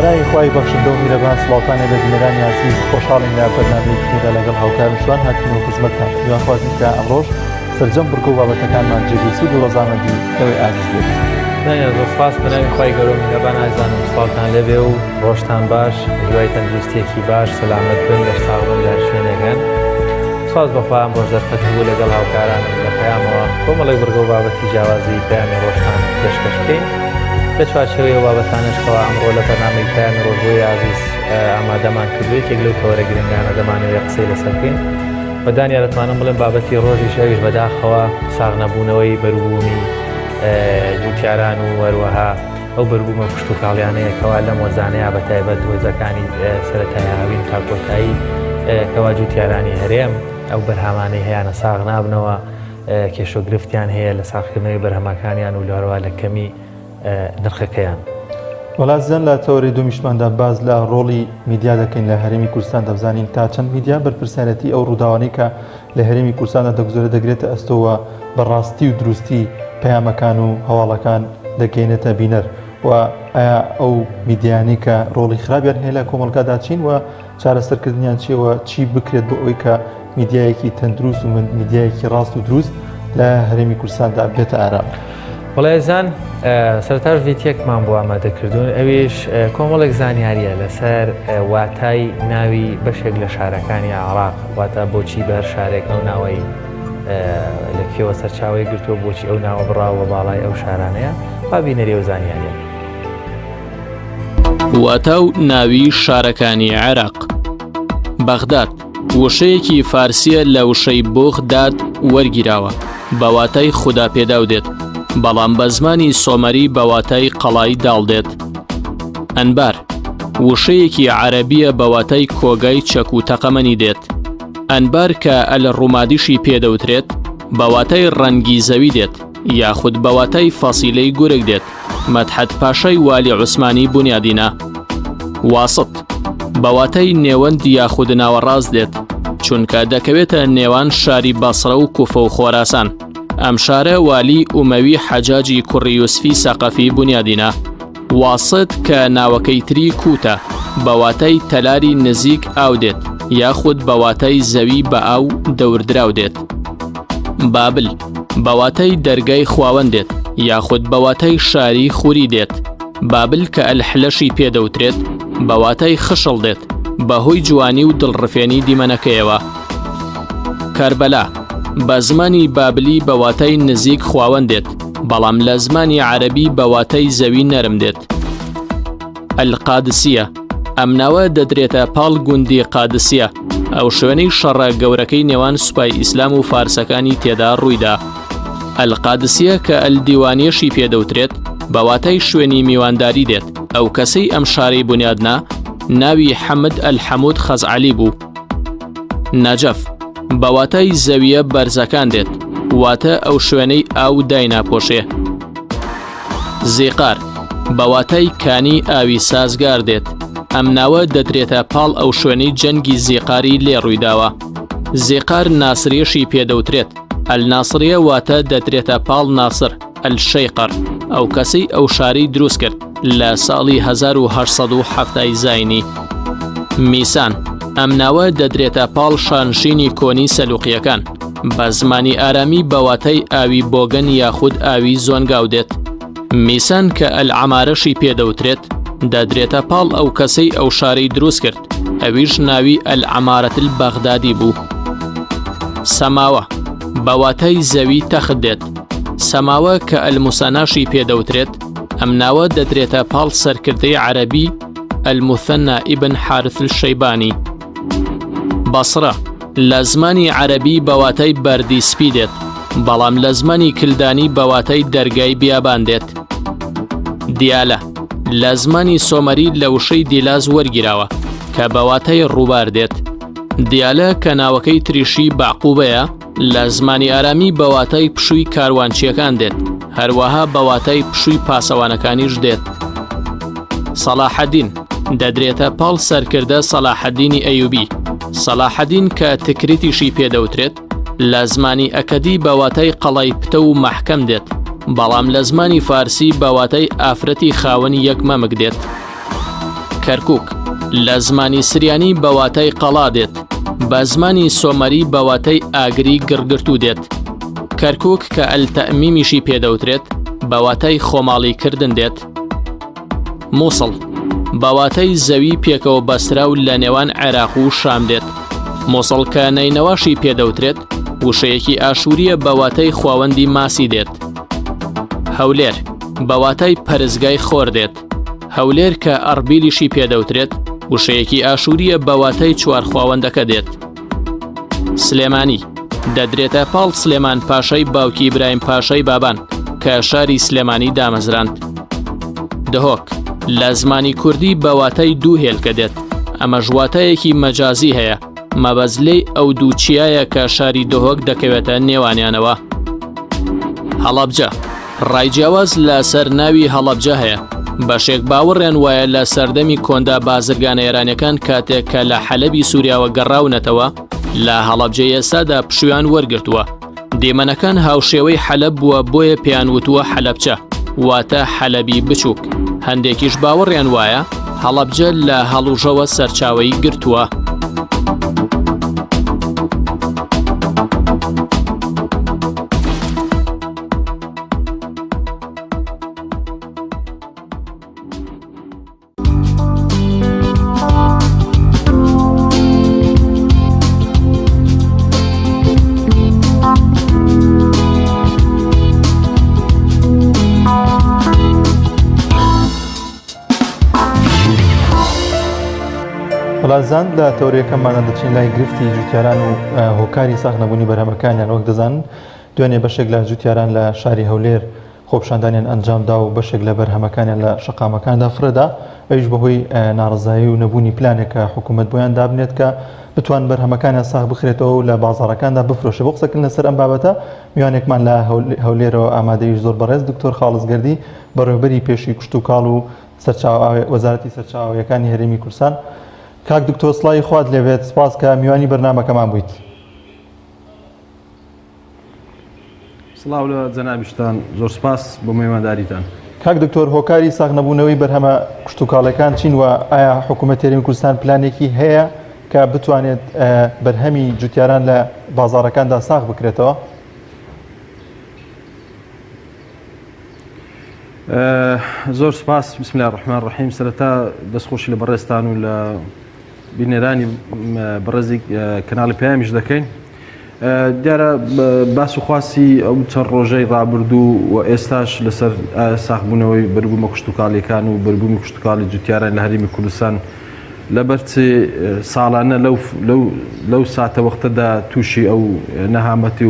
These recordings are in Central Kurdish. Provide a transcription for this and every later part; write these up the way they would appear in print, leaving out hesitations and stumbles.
بەرای خی بەخشندە و میرەبان سڵاتانە بە بینەرانی عزیز خۆشحاڵین لە بەرنامەی کوێرە لەگەڵ هاوکارشوان هاتین و خزمەتتان دوانخوازین کە ئەمڕۆژ سەرجەم بڕگە و بابەتەکانمان جێبیست و دڵەزامەندی ئەوەی عزیز بێت. زۆرسپاس بەناوی خی گەورە و میرەبان ئازانم سڵاتان لەبێ و ڕۆژتان باش، هیوای تەندروستێکی باش، سەلامەت بن، بەرساڵ بن لە شوێنەکان. سپاس بەخوا ئەمڕۆژ دەرفەت بوو لەگەڵ هاوکارانم لە پەیامەوە کۆمەڵێک بڕگە و بابەتی جیاوازی پەیامی ڕۆژتان پێشکەش بکەین. بە چوارچێوەیە بابەتانشەوە ئەمڕۆ لە بەرنامەی پەیامی ڕۆژبۆی عزیز ئامادەمان کردووە یەکێک لەو تۆرە گرنگانە دەمانەوێت قسەی لەسەر بکەین. بەدانیا دەتوانم بڵێم بابەتی ڕۆژی شەویش بەداخەوە ساغنەبوونەوەی بەروبوومی جوتیاران و وەروەها ئەو بەروبوومە پشت و کاڵیانەیە کەوا لەم وەزانەیە بەتایبەت هۆزەکانی سەرەتای هاوین تا کۆتایی کەوا جوتیارانی هەرێم ئەو بەرهەمانەی هەیەە ساغ نابنەوە، کێشۆگرفتیان هەیە لە ساغکردنەوەی بەرهەمەکانیان و لەوەوە لە کەمی نرخەکەیان. وڵات زەن لە تەوەری دومیشماندا باز لە ڕۆڵی میدیا دەکەین لە هەرێمی کوردستان دەبزانین تا چەند میدیا بەرپرسانەتی ئەو ڕووداوانەی کە لە هەرێمی کوردستاندا دەگوزارە دەگرێتە ئەستەوە بەڕاستی و دروستی پەیامەکان و هەواڵەکان دەگەینێتە بینەر و ئایا ئەو میدیانی کە ڕۆڵی خراپیان هەیە لە کۆمەڵگادا چین و چارەسەرکردنیان چیەوە چی بکرێت بۆ ئەوی کە میدیایەکی تەندروست و میدیایەکی ڕاست و دروست لە هەرێمی کوردستاندا بێتە ئارام. وڵایزان سەرتاش ڤیدیۆکمان بۆ ئامادەکردوون، ئەویش کۆمەڵێک زانیاریە لەسەر واتای ناوی بەشێک لە شارەکانی عێراق، واتە بۆچی بە هەر شارێک ئەو ناوەی لەکوێوە سەرچاوی گرتووە، بۆچی ئەو ناوە بڕاوە باڵای ئەو شارانەیە، با بینەری ئەو زانیاریە. واتاو ناوی شارەکانی عێراق. بەغداد وشەیەکی فارسیە لە وشەی بۆغداد وەرگیراوە، بە واتای خودا پێداو دێت، بەڵام بە زمانی سۆمەری بە واتای قەڵای داڵدێت. ئەنبار وشەیەکی عەرەبیە بە واتای کۆگای چەک و تەقەمەنی دێت. ئەنبار کە ئەل ڕوومادیشی پێدەوترێت بە واتای ڕەنگی زەوی دێت، یاخود بە واتای فەسیلەی گورگ دێت. مەدحەت پاشای والی عوسمانی بنیادینە. واسط بە واتای نێوەند یاخود ناوەڕاست دێت، چونکە دەکەوێتە نێوان شاری بەسرە و کوفە و خۆراسان. ئەم شارە والی ئومەوی حەجاجی کوڕی یوسفی سەقەفی بنیادینە. واسط کە ناوەکەی تری کوتە بە واتای تەلاری نزیک ئاو دێت، یاخود بە واتای زەوی بە ئاو دەوردراو دێت. بابل بە واتای دەرگای خواوەند دێت، یاخود بە واتای شاری خوری دێت. بابل کە ئەلحلەشی پێدەوترێت بە واتای خشڵ دێت، بەهۆی جوانی و دڵڕفێنی دیمەنەکەیەوە. کەربەلا بە زمانی بابلی بە واتای نزیک خواوەند دێت، بەڵام لە زمانی عەرەبی بە واتای زەوی نەرم دێت. ئەلقادسیە ئەم ناوە دەدرێتە پاڵ گوندی قادسیە، ئەو شوێنەی شەڕە گەورەکەی نێوان سوپای ئیسلام و فارسەکانی تێدا ڕوویدا. ئەلقادسیە کە ئەلدیوانیەشی پێدەوترێت بە واتای شوێنی میوانداری دێت. ئەو کەسەی ئەم شارەی بنیادنا ناوی حەمد ئەلحەموود خەزعەلی بوو. نەجەف بە واتای زەویە بەرزەکان دێت، واتە ئەو شوێنەی ئاو دایناپۆشێ. زیقار بە واتای کانی ئاوی سازگار دێت، ئەم ناوە دەدرێتە پاڵ ئەو شوێنەی جەنگی زیقاری لێ ڕوویداوە. زیقار ناسریەشی پێدەوترێت، ئەلناسریە واتە دەدرێتە پاڵ ناسر ئەلشەیقەر، ئەو کەسەی ئەو شاری دروست کرد لە ساڵی 1870 زاینی. میسان ئەم ناوە دەدرێتە پاڵ شانشینی کۆنی سەلوقیەکان، بە زمانی ئارامی بە واتای ئاوی بۆگەن یاخود ئاوی زۆنگاو دێت. میسان کە ئەلعەمارەشی پێدەوترێت دەدرێتە پاڵ ئەو کەسەی ئەو شارەی دروست کرد، ئەویش ناوی ئەلعەمارەتل بەغدادی بوو. سەماوە بە واتای زەوی تەخت دێت. سەماوە کە ئەلموسەناشی پێدەوترێت، ئەم ناوە دەدرێتە پاڵ سەرکردەی عەرەبی ئەلموثەنە ئیبن حارث الشەیبانی. بەسرە لە زمانی عەرەبی بە واتای بەردی سپی دێت، بەڵام لە زمانی کلدانی بە واتای دەرگای بیابان دێت. دیالە لە زمانی سۆمەری لە وشەی دیلاز وەرگیراوە کە بە واتای ڕووبار دێت. دیالە کە ناوەکەی تریشی باعقوبەیە، لە زمانی ئارامی بە واتای پشووی کاروانچیەکان دێت، هەروەها بە واتای پشووی پاسەوانەکانیش دێت. سەلاحەدین دەدرێتە پاڵ سەرکردە سەلاحەدینی ئەیوبی. سەلاحەدین کە تکریتیشی پێدەوترێت لە زمانی ئەکەدی بە واتای قەڵای پتە و مەحکەم دێت، بەڵام لە زمانی فارسی بە واتای ئافرەتی خاوەنی یەک مەمک دێت. کەرکووک لە زمانی سریانی بەواتای قەڵا دێت، بە زمانی سۆمەری بەواتای ئاگری گڕگرتوو دێت. کەرکووک کە ئەلتەئمیمیشی پێدەوترێت بەواتای خۆماڵیکردن دێت. مووسڵ بەواتای زەوی پێکەوە بەستراو لە نێوان عێراق و شام دێت. مووسڵ کە نەینەواشی پێدەوترێت وشەیەکی ئاشووریە بەواتای خواوەندی ماسی دێت. هەولێر بەواتای پەرزگای خۆر دێت. هەولێر کە ئەربیلیشی پێدەوترێت وشەیەکی ئاشووریە بەواتای چوارخواوەندەکە دێت. سلێمانی دەدرێتە پاڵ سلێمان پاشای باوکی ئیبراهیم پاشای بابان کە شاری سلێمانی دامەزراند. دهۆک لە زمانی کوردی بەواتای دوو هێلکە دێت. ئەمە ژواتایەکی مەجازی هەیە، مەبەزلەی ئەو دوو چیایە کە شاری دهۆک دەکەوێتە نێوانیانەوە. هەڵەبجە ڕایجیاواز لە سەر ناوی هەڵەبجە هەیە. بەشێک باوەڕیان وایە لە سەردەمی کۆندا بازرگانە ئێرانیەکان کاتێک کە لە حەلەبی سووریاوە گەڕاونەتەوە لە هەڵەبجە ئێستادا پشویان وەرگرتووە. دیمەنەکان هاوشێوەی حەلەب بووە، بۆیە پێیان وتووە حەلەبچە، واتە حەلەبی بچووک. هەندێکیش باوەڕیان وایە هەڵەبجە لە هەڵوژەوە سەرچاوەی گرتووە. بەڵازان لە تەورەکەمانە دەچین لای گرفتی جوتیاران و هۆکاری ساختنەبوونی بەرهەمەکانیان. وەک دەزانن دوێنێ بەشێک لە جوتیاران لە شاری هەولێر خۆپشاندانیان ئەنجامدا و بەشێک لە بەرهەمەکانیان لە شەقامەکاندا فرەدا، ئەویش بەهۆی ناڕزایی و نەبوونی پلانێکە حکوومەت بۆیان دابنێت کە بتوان بەرهەمەکانیان ساغ بخرێتەوە و لە بازاڕەکاندا بفرۆشە. بۆ قسەکردن لەسەر ئەم بابەتە میوانێکمان لە هەولێرەوە ئامادەیش زۆر بەڕێز دکتۆر خاڵزگەردی بەڕێوەبەری پێشی کوشت و کاڵ و وەزارەتی سەرچاوەیەکانی هەرێمی کوردستان. کاک دکتۆر سڵای خوات لێبێت، سپاس کە میوانی بەرنامەکەمان بوویت. سڵاو لە جەنابیشتان، زۆر سپاس بۆ میوانداریتان. کاک دکتۆر هۆکاری ساختنەبوونەوەی بەرهەمە کوشت و کاڵەکان چین و ئایا حکوومەت هەرێمی کوردستان پلانێکی هەیە کە بتوانێت بەرهەمی جوتیاران لە بازاڕەکاندا ساغ بکرێتەوە؟ زۆر سپاس. بسم الله الرحمن الرحیم. سەرەتا دەستخۆشی لە بەڕێستان و لە بینێرانی بەڕێزی کەناڵی پەیامیش دەکەین. دیارە باس و خواسی ئەو چەند ڕۆژەی ڕابردوو و ئێستاش لەسەر ساختبوونەوەی بەربوومە کوشت و کاڵیەکان و بەربوومی کوشت و کاڵی جوتیاران لە هەرێمی کوردستان لەبەرچێ ساڵانە لەو ساتە وەختەدا تووشی ئەو نەهامەتی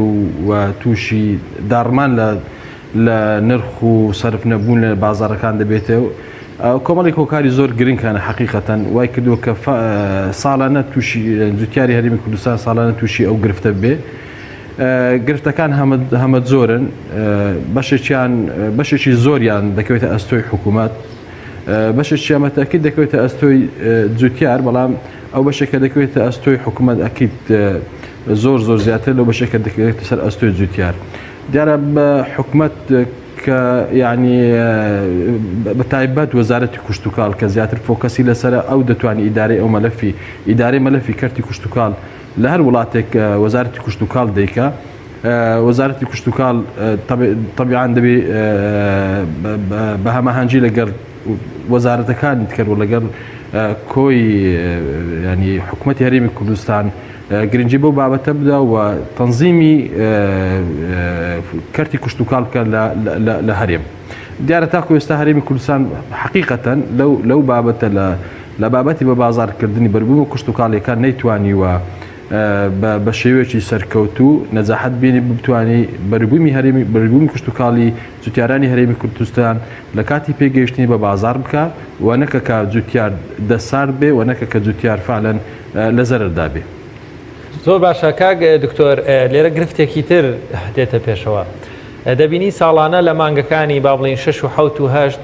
و تووشی داڕمان لە نرخ و سەرف نەبوون لە بازاڕەکان دەبێتەوە. کۆمەڵی هۆکاری زۆر گرنگکانە حەقیقەتەن وای کردووە کە ساڵانە تووشی جوتیاری هەرێمی کوردستان ساڵانە تووشی ئەو گرفتە بێ. گرفتەکان هەمە زۆرن، بەشێکی زۆریان دەکەوێتە ئەستۆی حکوومەت، بەشێکی ئەمەتەکیت دەکەوێتە ئەستۆی جوتیار، بەڵام ئەو بەشێکە دەکەوێتە ئەستۆی حکوومەت ئەکیت زۆر زیاتر لەو بەشێکە دەکەوێتە سەر ئەستۆی جوتیار. دیارە بە حکوومەت کە یعنی بە تایبەت وەزارەتی کوشت و کاڵ کە زیاتر فۆکەسی لەسرە ئەو دەتوانانی ئیدارەی مەلەفی کەرتی کوشت و کاڵ لە هەر وڵاتێک وەزارەتی کوشت و کاڵ دەیکە. وەزارەتی کوشت و کاڵ طبیعان دەبێ بە هەماهەنگی لەگەڵ وەزارەتەکانی تکرد و لەگەڵ کۆی ینی حکوومەتی هەرێمی کوردستان گرنگی بۆ بابەتە بدە و تەنزیمی کەرتی کوشت و کاڵ بکە لە هەرێم. دیارە تاکو ئێستا هەرێمی کوردستان حەقیقەتەن لەو بابەتە لە بابەتی بە بازارکردنی بەربوومە کوشت و کاڵیەکان نەیتوانیوە بە شێوەیەکی سەرکەوتوو نەجاحەت بینی بتوانانی بەربوومی کوشت و کاڵی جوتیارانی هەرێمی کوردستان لە کاتی پێگەیشتنی بە بازار بکە و نەکە کە جوتیار دەسارد بێ و نەکە کە جوتیار فعلەن لە زەرەردا بێ. زۆر باشە کاک دکتۆر، لێرە گرفتێکی تر دێتە پێشەوە. دەبینی ساڵانە لە مانگەکانی با بڵین 6 و 7 و 8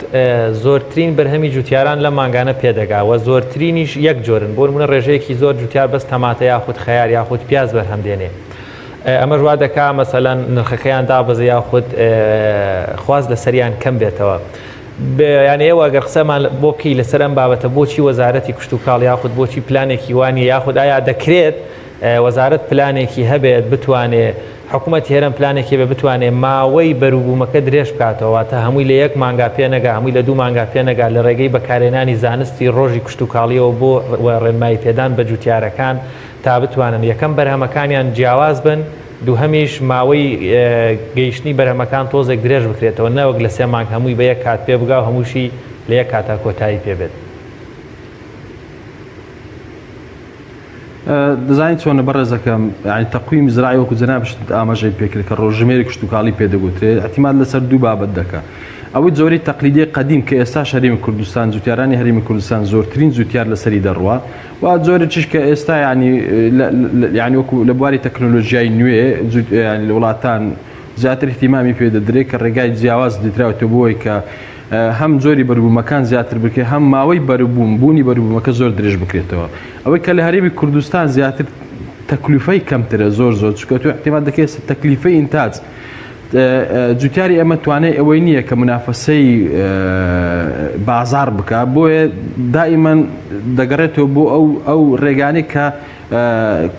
زۆرترین بەرهەمی جوتیاران لە مانگانە پێدەگاوە، زۆرترینیش یەک جۆرن. بۆ نمونە ڕێژەیەکی زۆر جوتیار بەس تەماتە یاخود خەیار یاخود پیاز بەرهەم دێنێ. ئەمە وا دەکا مەسەلەن نرخەکەیان دابەزە یاخود خواز لە سەریان کەم بێتەوە. یعنی ئێوە ئەگەر قسەمان بۆ بکەی لەسەر ئەم بابەتە بۆچی وەزارەتی کشت و کاڵ یاخود بۆچی پلانێکی وانی یاخود ئایا دەکرێت وەزارەت پلانێکی هەبێت بتوانێت حکوومەت هێرم پلانێکی بە بتوانێت ماوەی بەروبوومەکە درێژ بکاتەوە تا هەمووی لە 1 مانگا پێ نەگا هەمووی لە 2 مانگا پێ نەگا لە ڕێگەی بەکارهێنانی زانستی ڕۆژی کشت و کاڵیەوە بۆ ڕێنمایی پێدان بە جوتیارەکان تا بتوانن یەکەم بەرهەمەکانیان جیاواز بن دووهەمیش ماوەی گەیشتنی بەرهەمەکان تۆزێک درێژ بکرێتەوە نەوەک لە 3 مانگ هەمووی بە 1 کات پێ بگا و هەمووشی لە 1 کاتا کۆتایی پێبێت. دەزانیت چۆنە بەڕێزەکەم ینی تەقویم زراعی وەکو جەنابش ئاماژەی پێکرد کە ڕۆژژمێری کشت و کاڵی پێدەگوترێت احتیمال لەسەر 2 بابەت دەکات. ئەوەی زۆری تەقلیدی قەدیم کە ئێستا هەرێمی کوردستان جوتیارانی هەرێمی کوردستان زۆرترین جوتیار لەسەری دەڕوا و زۆرە چش کە ئێستا ینی وەکو لە بواری تەکنۆلۆژیای نوێ لە وڵاتان زیاتر احتیمامی پێ دەدرێت کە ڕێگای جیاواز دیتراوەتە بۆی کە هەم زۆری بەروبوومەکان زیاتر بکرێت هەم ماوەی بوونی بەروبوومەکە زۆر درێژ بکرێتەوە. ئەوەی کە لە هەرێمی کوردستان زیاتر تەکلیفەی کەمترە زۆر چکە تو احتیمال دەکرێت تەکلیفەی ئینتاج جوتیاری ئەمە توانای ئەوەی نییە کە منافەسەی بازار بکە بۆیە دائیمەن دەگەڕێتەوە بۆ ئەو ڕێگانەی کە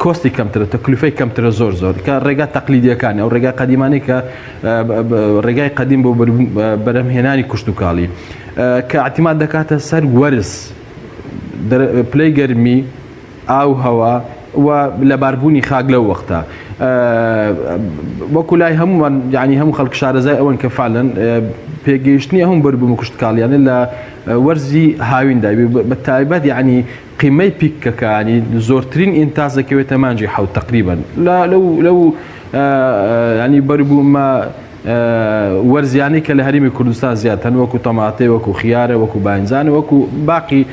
کۆستی کەمترە تەکلیفەی کەمترە زۆر کە ڕێگا تەقلیدیەکانی ئەو ڕێگا قەدیمانی کە ڕێگای قەدیم بۆ بەرهەمهێنانی کشت و کاڵی کە احتیمال دەکاتە سەر وەرز پلەی گەرمی ئاو هەوا و لە باربوونی خاک لەو وەختە وەکو لای هەمومان یعنی هەموو خەڵک شارەزای ئەوەن کە فعلەن پێگەیشتنی هەموو بەربووم و کشت کاڵیانە لە وەرزی هاویندا بە تایبەت یعنی قیمەی پیکەکانی زۆرترین ئینتاز دەکەوێتە مانجی حەوت تقریبا لەو ینی بەربوومە وەرزیانی کە لە هەرێمی کوردستان زیاتر وەکو تەماتێ وەکو خیارە وەکو باینزانە وەکو باقی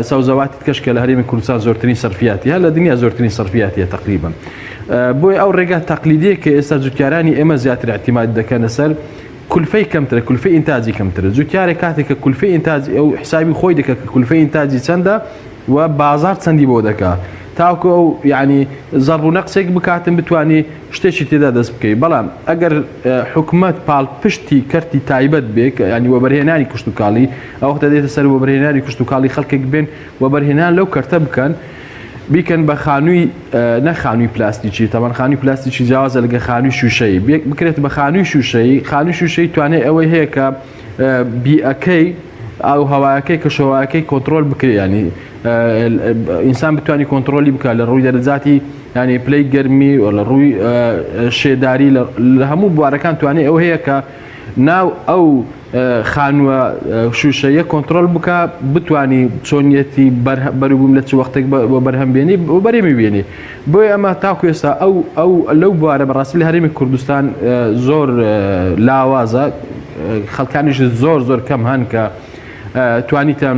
سەوزەواتی کەش کە لە هەرێمی کوردستان زۆرترین سەرفیاتی هە لە دنیا زۆرترین سەرفیاتیە تقریبا بۆی ئەو ڕێگا تەقلیدیە کە ئێستا جوتیارانی ئێمە زیاتر اعتیماد دەکەنە سەر کولفەی کەمترە کولفەی ئینتاجی کەمترە جوتیارێک کاتێک کە کولفەی ئینتاجی ئەو حسابی خۆی دەکات کە کولفەی ئینتاجی چەندە و بازار چەندی بۆ دەکات تاوکو ئەو یعنی زەڕ و نەقسێک بکاتن بتوانانی شتێکی تێدا دەست بکەیت بەڵام ئەگەر حکوومەت پاڵپشتی کەرتی تایبەت بێت ینی وەبەرهێنانی کشت و کاڵی ئەو وەختە دێتە سەر وەبەرهێنانی کشت و کاڵی خەڵکێک بێن وەبەرهێنان لەو کەرتە بکەن بیکەن بە خانووی نەخانووی پلاستیکی تەمان خانووی پلاستیکی جیاوازە لەگە خانووی شوشەی بکرێت بە خانووی شوشەی توانێت ئەوەی هەیە کە بیئەکەی ئەو هەوایەکەی کە شەوایەکەی کۆنتترۆل بکرێت ینی ئینسان بتوانانی کۆنتترۆلی بکە لە ڕووی دەرەجاتی ینی پلەی گەرمی لە ڕووی شێداری لە هەموو بوارەکان توانێت ئەو هەیە کە ناو ئەو خانووە شوشەیە کۆنتترۆل بکە بتانی چۆنیەتی بەروبووم لە چ وەختێک بۆ بەرهەمبێنی بۆ بەرێمی بێنی بۆی ئەمە تاکو ئێستا ئەو لەو بوارە بەڕاستی لە هەرێمی کوردستان زۆر لاوازە خەڵکانیش زۆر کەم هەن کە توانیتە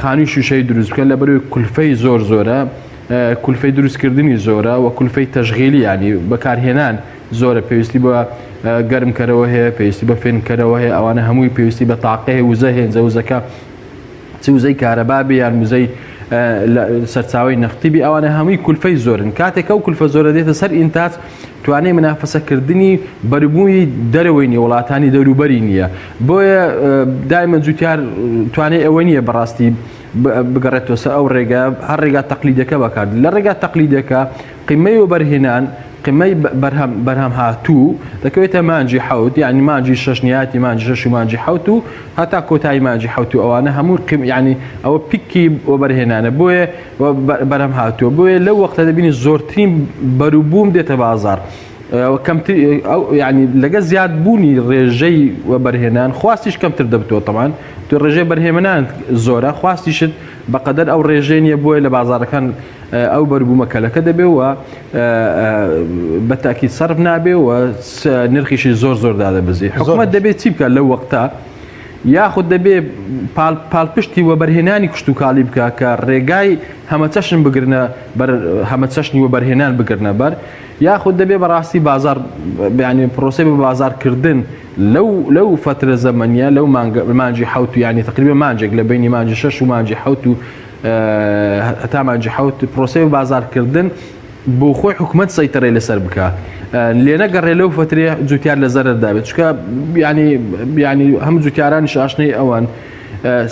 خانووی شوشەی دروست بکەن لە بەروی کولفەی زۆرە کولفەی دروستکردنی زۆرە و کولفەی تەشغیلی ینی بەکارهێنان زۆرە پێویستی بە گەرمکەرەوە هەیە پێویستی بە فێنکەرەوە هەیە ئەوانە هەمووی پێویستی بە تاقی وزە هێنجە وزەکە چ وزەی کارەبابێ یان وزەی سەرچاوی نەفتیبی ئەوانە هەمووی کولفەی زۆرن کاتێک ئەو کولفە زۆرە دێتە سەر ئینتاج توانێ منافەسەکردنی بەربووی دەرەوەی نیە وڵاتانی دەوروبەری نییە بۆیە دایمە جوتیار توانێ ئەوە نییە بەڕاستی بگەڕێتەوە سەر ئەو ڕێگا هەر ڕێگا تەقلیدەکە بەکار لە ڕێگا تەقلیدەکە قیمەی و بەرهێنان قیمەی بەرهەم هاتوو دەکەوێتە مانجی حەوت یعنی مانجی شەشنیاتی مانجی شەش و مانجی حەوت و هەتا کۆتایی مانجی حەوت و ئەوانە هەموو یعنی ئەوە پیکی وەبەرهێنانە بۆیە بەرهەم هاتووە بۆیە لەو وەختە دەبینی زۆرترین بەروبووم دێتە بازار ینی لەگە زیادبوونی ڕێژەی وەبەرهێنان خواستیش کەمتر دەبتەوە تەمان تو ڕێژەی بەرهێمنان زۆرە خواستیشت بەقەدەر ئەو ڕێژەی نیە بۆیە لە بازارەکان ئەو بەربوومەکەلەکە دەبێ و بە تاکید سەرف نابێ و نرخیشی زۆر دادەبزی حکوومەت دەبێت چی بکە لەو وەختە یاخود دەبێ پاڵپشتی وەبەرهێنانی کشت و کاڵی بکە کە ڕێگای هەمە چەشن بگرنە هەمە چەشنی وەبەرهێنان بگرنە بەر یاخود دەبێ بەڕاستی بازار ینی پرۆسی بە بازارکردن لەو فترە زەمەنیە لەو مانجی حەوت و ینی تقریبا مانجێک لە بینی مانجی شەش و مانجی حەوت و هەتا مانجی حەوت پرۆسی بە بازارکردن بۆ خۆی حکومت سەیتەڕێ لەسەر بکە لێ نەگەڕێ لەو فترێ جوتیار لە زەرر دابێت چکە ینی هەموو جوتیارانی شاشنەی ئەوان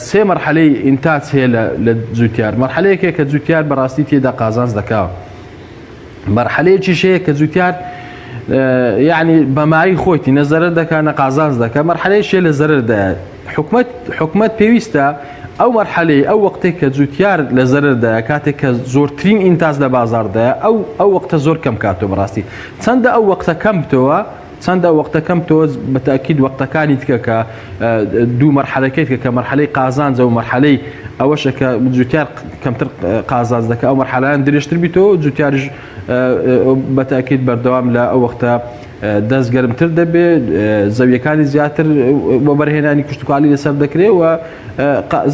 سێ مەرحەلەی ئینتاج هەیە لە جوتیار مەرحەلەیەکێ کە جوتیار بەڕاستی تێدا قازانج دەکاوە مەرحەلەیەکیش هەیە کە جوتیار یعنی بەمایی خۆیتی نەزەرر دەکات نە قازانج دەکات مەرحەلەیەشێ لە زەرردایە حکومت پێویستە ئەو مەرحەلەی ئەو وەختێک کە جوتیار لە زەرردایە کاتێک کە زۆرترین ئینتاج لە بازاردایە ئەو وەختە زۆر کەم کاتۆ بەڕاستی چەندە ئەو وەختە کەم بتەوە چەندە وەختەکەم تۆ بەتاکید وەختەکانی دیکە کە دوو مەرحەلەکەیت کە مەرحەلەی قازانجە و مەرحەلەی ئەوەشە کە جوتیار کەمتر قازانج دەکە ئەو مەرحەلەیان درێژتر بیتەوە جوتیارش بەتاکید بەردەوام لە ئەو وەختە دەست گەرمتر دەبێت زەویەکانی زیاتر بۆ بەرهێنانی کشتتوکالی لەسەر دەکرێت و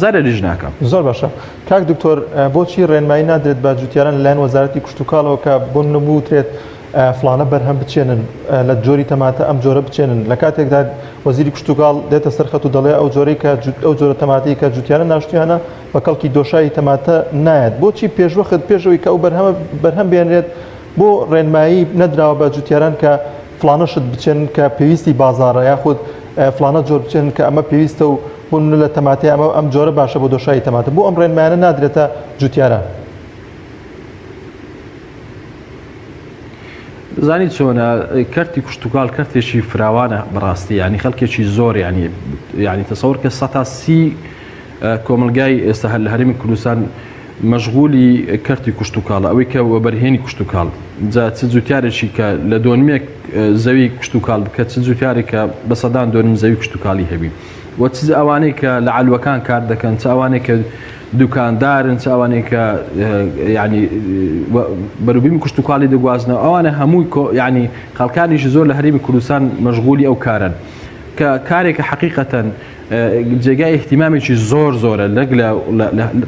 زارێریژ ناکەم زۆر باشە کاک دکتۆر بۆچی ڕێنمایی نادرێت بە جوتیاران لەلایەن وەزارەتی کشتتوکاڵەوە کە بۆ نموترێت فلانە بەرهەم بچێنن لە جۆری تەماتە ئەم جۆرە بچێنن لە کاتێکدا وەزیری کشتتوکاڵ دێتە سەرخەت و دەڵێ ئەو جۆرەی کە ئەو جۆرە تەماتی کە جوتیارە ناشتیانە بە کەڵکی دۆشایی تەماتە نایەت بۆچی پێشوەخت پێشەوەی کە ئەو بەرهەم بێنرێت بۆ ڕێنمایی نەدراوە بە جوتیاران کە فلانەشت بچێن کە پێویستی بازارە یاخود فلانە جۆر بچێن کە ئەمە پێویستە و بوون لە تەماتی ئەم جۆرە باشە بۆ دۆشایی تەماتە بۆ ئەم ڕێنمایانە نادرێتە جوتیاران زانیت چۆنە کەرتی کشتتوکاڵ کەرتێکی فراوانە بەڕاستی ینی خەڵکێکی زۆر ینی تەسەور کە 130 کۆمەلگای ئێستا هەر لە هەرێمی کوردستان مەشغولی کەرتی کشتتوکاڵە ئەوەی کە وەبەرهێنی کشتتوکاڵ جا چ جوتیارێکی کە لە دۆنمێک زەوی کشتتوکاڵ بکە چ جوتیارێک کە بە سەدان دۆنم زەوی کشتتوکاڵی هەبی وە چ ئەوانەی کە لە عەلوەکان کار دەکەن چ ئەوانەی کە دوکاندارن چ ئەوانەی کە ینی بەروبیم کشتتوکاڵی دەگوازنەوە ئەوانە هەمووی ینی خەڵکانیشی زۆر لە هەرێمی کوردستان مەشغولی ئەو کارن کە کارێکە حەقیقەتەن جێگای احتیمامێکی زۆرە لەک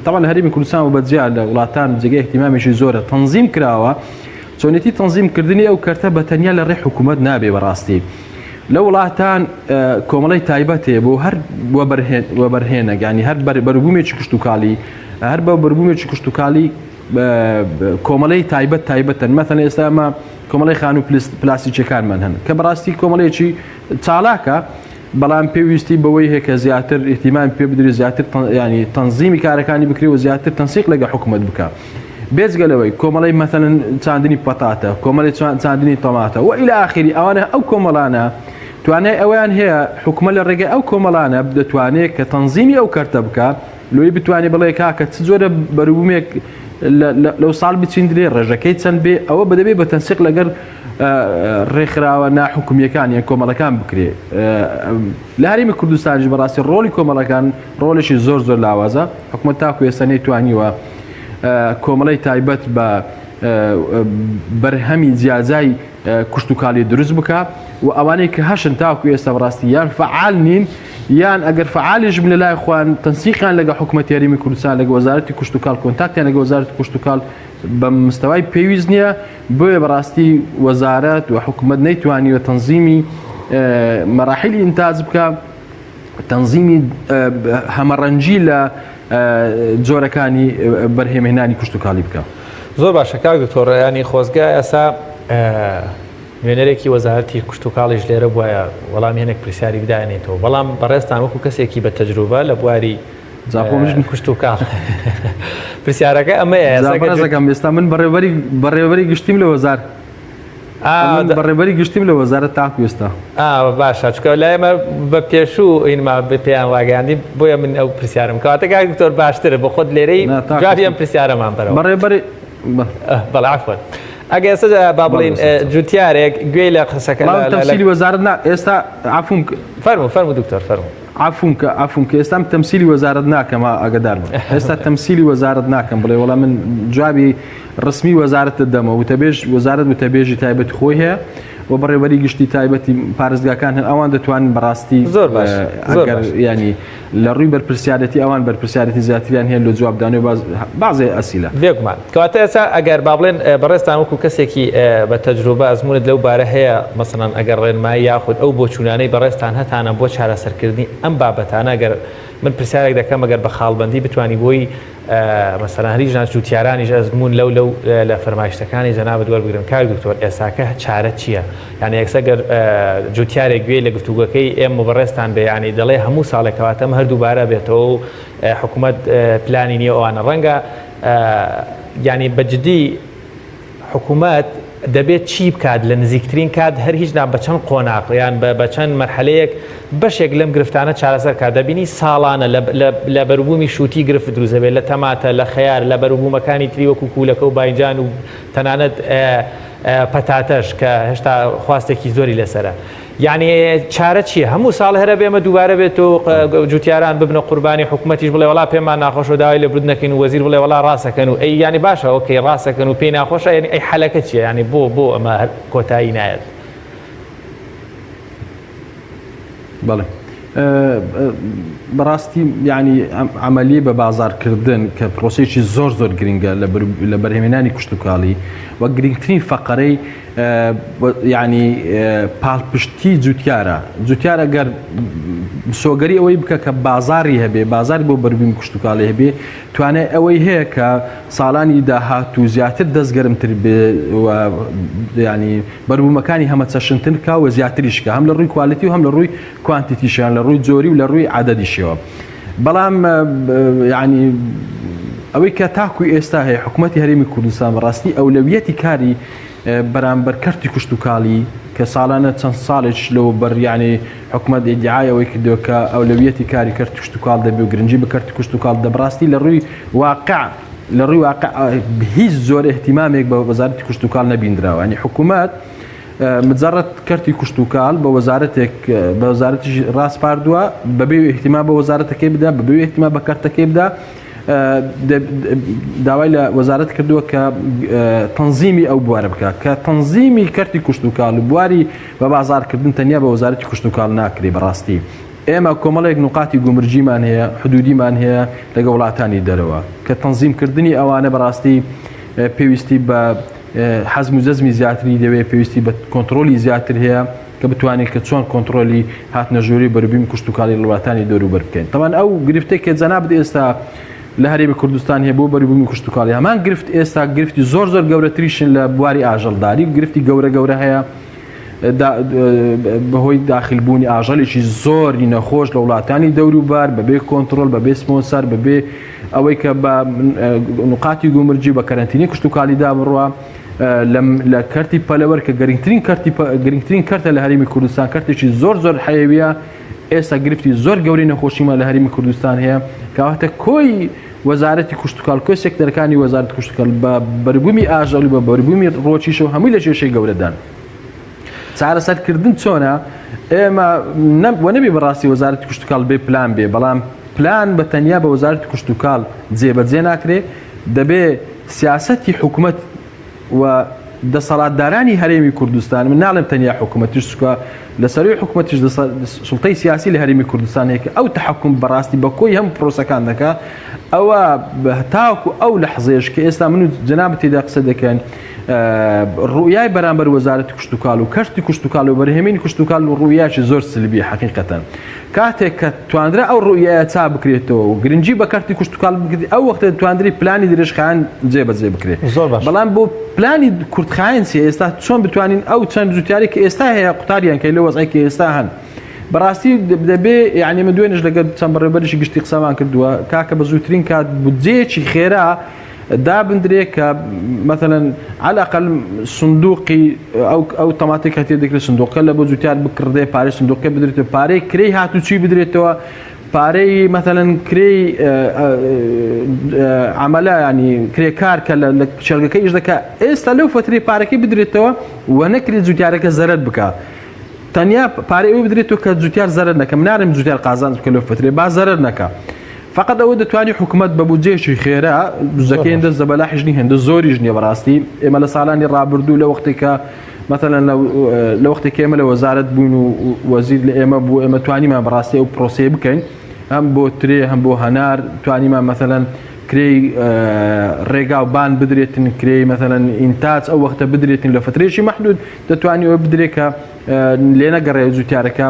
طبعا لە هەرێمی کوردستان و بەجیا لە وڵاتان جێگای احتیمامێکی زۆرە تەنزیم کراوە چۆنێتی تەنزیمکردنی ئەو کەرتە بەتەنیا لە ڕێ حکوومەت نابێ بەڕاستی لە وڵاتان کۆمەڵی تایبەت هەیە بۆ هەر وەبەرهێنە ینی هەر بەروبوومێکی کشتتوکاڵی هەر بە بەروبوومێکی کشتتوکاڵی کۆمەڵی تایبەتن مەثەن ئێستا ئەمە کۆمەڵی خان و پلاستیکیەکانمان هەن کە بەڕاستی کۆمەڵێکی چالاکە بەڵام پێویستی بەوەی هەیە کە زیاتر احتیمام پێ بدرێت زیاتر ینی تەنزیمی کارەکانی بکرێت و زیاتر تەنسیق لەگە حکوومەت بکە بێجگەلەوەی کۆمەڵی مەثەن چاندنی پەتاتە کۆمەڵی چاندنی تۆماتە و ئیلا ئاخری ئەوانە ئەو کۆمەڵانە توانای ئەویان هەیە حکوومەت لە ڕێگەی ئەو کۆمەڵانە دەتوانێت کە تەنزیمی ئەو کەرتە بکە لۆی بتوانێت بڵێ کاکە چ جۆرە بەروبوومێک لەو ساڵ بچیندرێ ڕێژەکەی چەند بێ ئەوە بەدەبێت بە تەنسیق لەگەر ڕێکخراوە ناحکومیەکان یان کۆمەڵەکان بکرێ لە هەرێمی کوردستانیش بەڕاستی ڕۆلی کۆمەڵەکان ڕۆڵێکی زۆر لاوازە حکوومەت تاکو ئێستا نەیتوانیوە کۆمەڵی تایبەت بە بەرهەمی جیاجای کشتتوکاڵی دروست بکە و ئەوانەی کە هەشن تاکو ئێستا بەڕاستی یان فعال نین یان ئەگەر فعالیش بن لە لای خوان تەنسیقیان لەگە حکوومەتی هەرێمی کوردستان لەگە وەزارەتی کشتتوکاڵ کۆنتاکتیان لەگە وەزارەتی کشتتوکاڵ بە مستەوای پێویست نییە بۆیە بەڕاستی وەزارەت و حکوومەت نەیتوانیوە تەنزیمی مەراحیلی ئینتاج بکە تەنزیمی هەمەڕەنجی لە جۆرەکانی بەرهێمهێنانی کشتتوکاڵی بکە زۆر باشە کاک دکتۆر ینی خۆزگای ئەسا نوێنەرێکی وەزارەتی کشتتوکاڵیش لێرە بواە وەڵام هێنێک پرسیاری بدانێتەوە بەڵام بەڕێستان وەکو کەسێکی بە تەجروبە لە بواری زاخۆژن کشتتوکاڵ پرسیارەکە ئەمەیەەکەم ئێستا من بەڕێوەری گشتیم لە وەزار بەڕێبەری گشتیم لە وەزارەت تاکو ئێستا باشە چکە لای ئەمە بە پێشوو ئینما پێیان واگەاندی بۆیە من ئەو پرسیارم کەواتە کاک دکتۆر باشترە بە خۆت لێرەی جوابی ئەم پرسیارەمان بەرەوە بەڕێبەری بەڵێ عەفوەن ئەگە ئێستا با بڵین جوتیارێک گوێی لە قسەکە تەمسیلی وەزارەت ئێستا عەفوم فەرموو دکتۆر فەرموو عفوم کە ئێستا تەمسیلی وەزارەت ناکەم ئەگەدار بم ئێستا تەمسیلی وەزارەت ناکەم بڵێ وەڵام من جوابی ڕسمی وەزارەتت دەمە وتەبێژ وەزارەت وتەبێژی تایبەتی خۆی هەیە و بەڕێوەری گشتی تایبەتی پارێزگاکان هەن ئەوان دەتوانن بەڕاستی زۆر باش ینی لە ڕووی بەرپرسیارەتی ئەوان بەرپرسیارەتی زیاتریان هەیە لە جوابدانی و بازێ ئەسیلە بێگومان کەواتە ئێستا ئەگەر با بڵێن بەڕێستان وەکو کەسێکی بە تەجروبە ئەزمونت لەو بارە هەیە مەسەڵەن ئەگەر ڕێنمایی یاخود ئەو بۆچوونانەی بەڕێستان هەتانە بۆ چارەسەرکردنی ئەم بابەتانە ئەگەر من پرسیارێک دەکەم ئەگەر بە خاڵبەندی بتوانی بۆی مەسەڵەن هەریژان جوتیارانیش ئەزمون لەو لە فەرمایشتەکانی جەنابەت وەربگرن کاک دکتۆر ئێساکە چارە چییە؟ یعنی یەکسەگەر جوتیارێک گوێ لە گفتوگەکەی ئێمە بەڕێستان بێ ینی دەڵێ هەموو ساڵێکەواتەم هەر دووبارە بێتەوە و حکوومەت پلانی نییە ئەوانە ڕەنگە ینی بەجددی حکوومەت دەبێت چی بکات لە نزیکترین کات هەر هیچ بە چەند قۆناقیان بە چەند مەرحەلەیەک بەشێک لەم گرفتانە چارەسەر کات دەبینی ساڵانە لە بەروبوومی شووتی گرفت دروزەبێت لە تەماتە لە خەیار لە بەروبوومەکانی تری وەکو کوولەکە و باینجان و تەنانەت پەتاتەش کە هێشتا خواستێکی زۆری لەسرە. یعنی چارە چییە؟ هەموو ساڵ هەرە بێمە دووبارە بێت و جوتیاران ببنە قوربانی حکوومەتیش بڵێ وڵا پێمان ناخۆش و داوای لە برود نەکەین و وەزیر بڵێ وڵا ڕاستەکەن و ئەی ینی باشە ئۆکەی ڕاستەکەن و پێی ناخۆشە ینی ئەی حەلەکە چییە؟ ینی بۆ ئەمە کۆتایی نایەت؟ بەڵێ بەڕاستی یعنی عملی بە بازارکردن کە پرۆسێکی زۆر گرنگە لە بەرهێمێنانی کوشتتوکاڵی وە گرنگترین فەقەرەی ینی پاڵپشتی جوتیارە گەر سۆگەری ئەوەی بکە کە بازاری هەبێ بازاری بۆ بەربوومی کوشتتوکاڵی هەبێ توانێت ئەوەی هەیە کە ساڵانی داهات و زیاتر دەستگەرمتر بێ ینی بەربوومەکانی هەمە چەشنتن کا و زیاتریشکە هەم لە ڕووی کوالیتی و هەم لە ڕووی کوانتیتیشیان لە ڕووی جۆری و لە ڕووی عەدەدیشەوە. بەڵام ینی ئەوەی کە تاکوی ئێستا هەیە حکوومەتی هەرێمی کوردستان بەڕاستی ئەولەویەتی کاری بەرامبەر کەرتی کوشتتوکاڵی کە ساڵانە چەند ساڵێک لەوە بەریانی حکوومەت ئیدعایەوەی کردووە کە ئەولەویەتی کاری کەرتی کوشتتوکاڵ دەبێ و گرنگی بە کەرتی کوشتتوکاڵ دەبڕاستی لە ڕووی واقع هیچ زۆر احتیمامێک بە وەزارەتی کوشتتوکاڵ نەبیندراوە. ینی حکوومەت مجرد کەرتی کوشتتوکاڵ بە وەزارەتێک بە وەزارەتی ڕاستپاردووە بەبێ احتیمام بە وەزارەتەکەی بدا بەبێ احتیمام بە کەرتەکەی بدا داوای لە وەزارەت کردووە کە تەنزیمی ئەو بوارە بکات کە تەنزیمی کەرتی کوشتتوکاڵ و بواری بە بازارکردن تەنیا بە وەزارەتی کوشتتوکاڵ ناکرێ. بەڕاستی ئێمە کۆمەڵێک نقاتی گومرجیمان هەیە حدودیمان هەیە لەگە وڵاتانی دەرەوە کە تەنزیمکردنی ئەوانە بەڕاستی پێویستی بە حەزم و جەزمی زیاتری دەوێت پێویستی بە کۆنتترۆلی زیاتر هەیە کە بتوانێت کە چۆن کۆنتترۆلی هاتنەژووری بەربوومی کوشتتوکاڵی لە وڵاتانی دەوروبەر بکەین. تەمان ئەو گرفتەی کە جەنابەت ئێستا لە هەرێمی کوردستان هەیە بۆ بەربوومی کوشتتوکاڵی هەمان گرفت ئێستا گرفتی زۆر گەورەتریشن لە بواری ئاژەڵداری گرفتی گەورە هەیە بەهۆی داخلبوونی ئاژەڵێکی زۆری نەخۆش لە وڵاتانی دەوروبەر بەبێ کۆنتترۆل بەبێ سپۆنسەر بەبێ ئەوەی کە بە نقاتی گومرجی بە کەرەنتینی کوشتتوکاڵیدا بڕوە لە کەرتی پەلەوەر کە گرنگترین کەرتە لە هەرێمی کوردستان کەرتێکی زۆر حەیویە ئێستا گرفتی زۆر گەورەی نەخۆشیمان لە هەرێمی کوردستان هەیە کەواتە کۆی وەزارەتی کوشتتوکاڵ کۆی سێکتەرەکانی وەزارەتی کوشتتوکاڵ بە بەربوومی ئاژەڵ و بە بەربوومی ڕۆچیشەوە هەمووی لە کێشەی گەورەدان. چارەسەرکردن چۆنە؟ ئێمە نەبێ بەڕاستی وەزارەتی کوشتتوکاڵ بێ پلان بێ بەڵام پلان بە تەنیا بە وەزارەتی کوشتتوکاڵ جێبەجێ ناکرێ دەبێ سیاسەتی حکوومەت و دەسەڵاتدارانی هەرێمی کوردستان من ناڵێم تەنیا حکوومەتیش چکە لە سەروی حکوومەتیش سوڵتەی سیاسی لە هەرێمی کوردستان هەیە کە ئەو تەحەکوم بەڕاستی بە کۆی هەم پرۆسەکان دەکا ئەوە تاوەکو ئەو لەحزەیەش کە ئێستا من و جەنابەت تێدا قسە دەکەن ڕوویای بەرامبەر وەزارەتی کوشتتوکاڵ و کەرتی کوشتتوکاڵ و بەرهێمینی کوشتتوکاڵ و ڕوویاکی زۆر سلبی حەقیقەتەن کاتێک کە توانرا ئەو ڕوویایە چا بکرێتەوە و گرنگی بە کەرتی کوشتتوکاڵ بکرێت ئەو وەختە توانری پلانی درێژخایەن جێبەجێ بکرێت. بەڵام بۆ پلانی کورتخایەن ئێستا چۆن بتوانین ئەو چەند جوتیاری کە ئێستا هەیە قوتاریان کە لە وەزعی کە ئێستا هەن بەڕاستی دەبێ یعنی من دوێنش لەگەڵ چەند بەڕێوەبەرێکی گشتی قسەمان کردووە کاکە بە زووترین کات بودجەیەکی خێرا دابندرێ کە مثلەن عەلاقەل سندوقی ئەو تەماتێک هەتێ دەکرێت سندوقەکە لە بۆ جوتیار بکردێ پارەی سندوقەکە بدرێتەوە پارەی کرێی هاتوچی بدرێتەوە پارەی مثلەن کرێی عەمەلە ینی کرێکار کە لە شەرگەکەی ئیش دەکا ئێستا لەو فترەی پارەکەی بدرێتەوە و نەکرێت جوتیارەکە زەرەر بکە تەنیا پارەی ئەوی بدرێتەوە کە جوتیار زەرەر نەکە من نارم جوتیار قازانج بکە لەو فترەی با زەرەر نەکە فقط ئەوە دەتوانانی حکوومەت بە بودجەیەکی خێرا دزەکەی هێندە زەبەلاحیش نیە هێندە زۆریش نییە بەڕاستی ئێمە لە ساڵانی ڕابردوو لە وەختێکە مثلەن لە وەختێک ئێمە لە وەزارەت بووین و وەزیر لە ئێمە بوو ئێمە توانیمان بەڕاستی ئەو پرۆسەیە بکەین هەم بۆ ترێ هەم بۆ هەنار توانیمان مثلەن كري ڕێگا و بان بدرێتن کرێ مثلەن ئینتاج ئەو وەختە بدرێتن لە فترێکی محدود دەتوانانی ئەوە بدرێکە لێ نەگەڕێ جوتیارەکە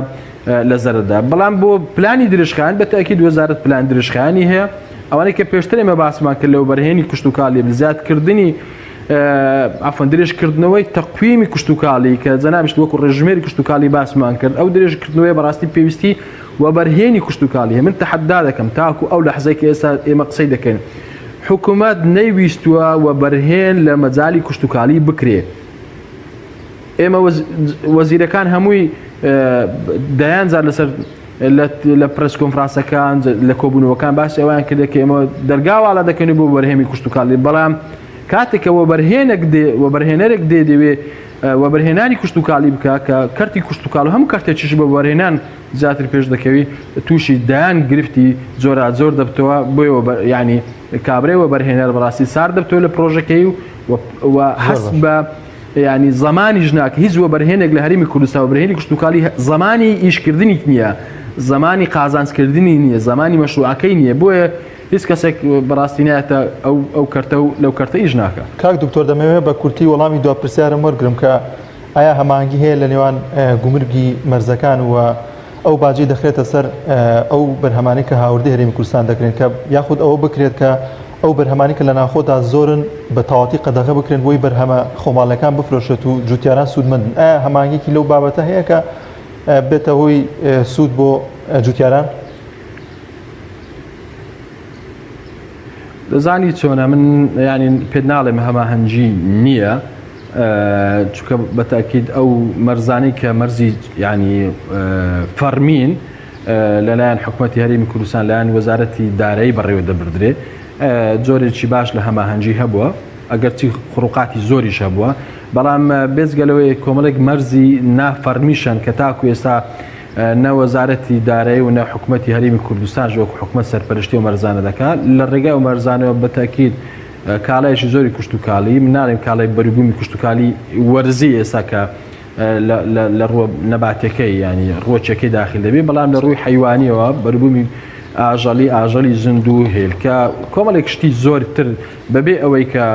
لە زەردا بەڵام بۆ پلانی درێژخایەن بەتەکید وەزارەت پلان درێژخایەنی هەیە ئەوانەی کە پێشتر ئێمە باسمان کرد لەو بەرهێنی کشت و کاڵی زیادکردنی ئافۆن درێژکردنەوەی تەقویمی کشت و کاڵی کە جەنابشت وەکو ڕێژمێری کشت و کاڵی باسمان کرد ئەو درێژکردنەوەی بەڕاستی پێویستی و بەرهێنی کشت و کاڵی من تەحەدا دەکەم تاکو ئەو لەحزەی کە ئێستا ئێمە قسەی دەکەین حکوومەت نەیویستووە و بەرهێن لە مەجای کشت و کاڵی بکرێ ئێمە وەزیرەکان هەمووی دەیانجار لەسەر لە پرس کۆنفرانسەکان لە کۆبوونەوەکان باسی ئەویان کردێت کە ئێمە دەرگاواڵە دەکەین بۆ بەرهێمی کشت و کاڵی بەڵام کاتێکەوە بەرهێنەرێک دێ دەوێ وەبەرهێنانی کشت و کاڵی بکە کە کەرتی کشت و کاڵ هەموو کەرتێکیش بە وەرهێنان زیاتر پێش دەکەوی تووشی دایان گرفتی زۆر دەبتەوە بۆیەوە ینی کابرەوە بەرهێنەر بەڕاستی سار دەبتەوە لە پرۆژەکەی و حەس بە ینی زمانی ژناکە هیچ وەبەرهێنێک لە هەرێمی کوردستان وەبەرهێنی کشت و کاڵی زمانی ئیشکردنی نییە زمانی قازانجکردنی نییە زمانی مەشروعەکەی نییە بۆیە هیچ کەسێک بەڕاستی نایەتە ئەو کەرتە و لەو کەرتە ئیش ناکە کاک دکتۆر دەمەوێت بە کورتی وەڵامی دو پرسیارم وەرگرم کە ئایا هەمانگی هەیە لە نێوان گومرگی مەرزەکان و ئەو باجی دەخرێتە سەر ئەو بەرهەمانی کە هاوردی هەرێمی کوردستان دەکرێن کە یاخود ئەوە بکرێت کە ئەو بەرهەمانی کە لە ناخۆدا زۆرن بە تەواتی قەدەغە بکرێن بۆی بەرهەمە خۆماڵەکان بفرۆشێت و جوتیاران سوودمەندن ئایا هەمانگیکی لەو بابەتە هەیە کە بێتە هۆی سوود بۆ جوتیاران؟ دەزانی چۆنە من ینی پێت ناڵێم هەماهەنگی نییە چونکە بەتاکید ئەو مەرزانەی کە مەرزی ینی فەرمین لەلایەن حکوومەتی هەرێمی کوردستان لایەن وەزارەتی دارایی بەڕێوە دەبردرێ جۆرێکی باش لە هەماهەنگی هەبووە ئەگەرچی خڕوقاتی زۆریش هەبووە بەڵام بێزگەلەوەی کۆمەڵێک مەرزی نافەرمیشن کە تاکو ئێستا نە وەزارەتی دارایی و نە حکوومەتی هەرێمی کوردستان ژۆک حکوومەت سەرپەرشتی و مەرزانە دەکات لە ڕێگای و مەرزانەوە بەتاکید کاڵایشی زۆری کشت و کاڵی من ناڵێم کاڵای بەریبوومی کشت و کاڵی وەرزی ئێستا کە لە ڕووە نەباتەکەی ینی ڕۆچەکەی داخل دەبێت بەڵام لە ڕووی حیوانیەوە بەریبوومی ئاژەڵی زیند و هێل کە کۆمەڵێک شتی زۆرتر بەبێ ئەوەی کە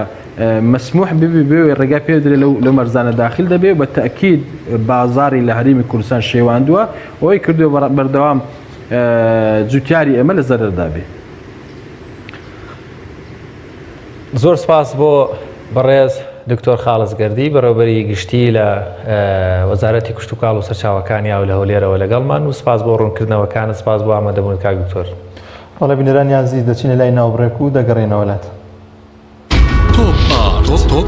مسموح بێ ڕێگا پێدرێت لەو مەرزانە داخل دەبێت بە تەکید بازاری لە هەرێمی کوردستان شێواندووە ئەوەی کردووە بەردەوام جوتیاری ئێمە لە زەرەردا بێ. زۆر سپاس بۆ بەڕێز دکتۆر خاڵزگەردی بەڕێوەبەری گشتی لە وەزارەتی کشت و کاڵ و سەرچاوەکانی و لە هەولێرەوە لەگەڵمان و سپاس بۆ ڕوونکردنەوەکانە سپاس بۆ ئامادەبوون کاک دکتۆر. وەڵا بینەران یازی دەچینە لای ناوبڕێک و دەگەڕێنەوەلات. تۆپ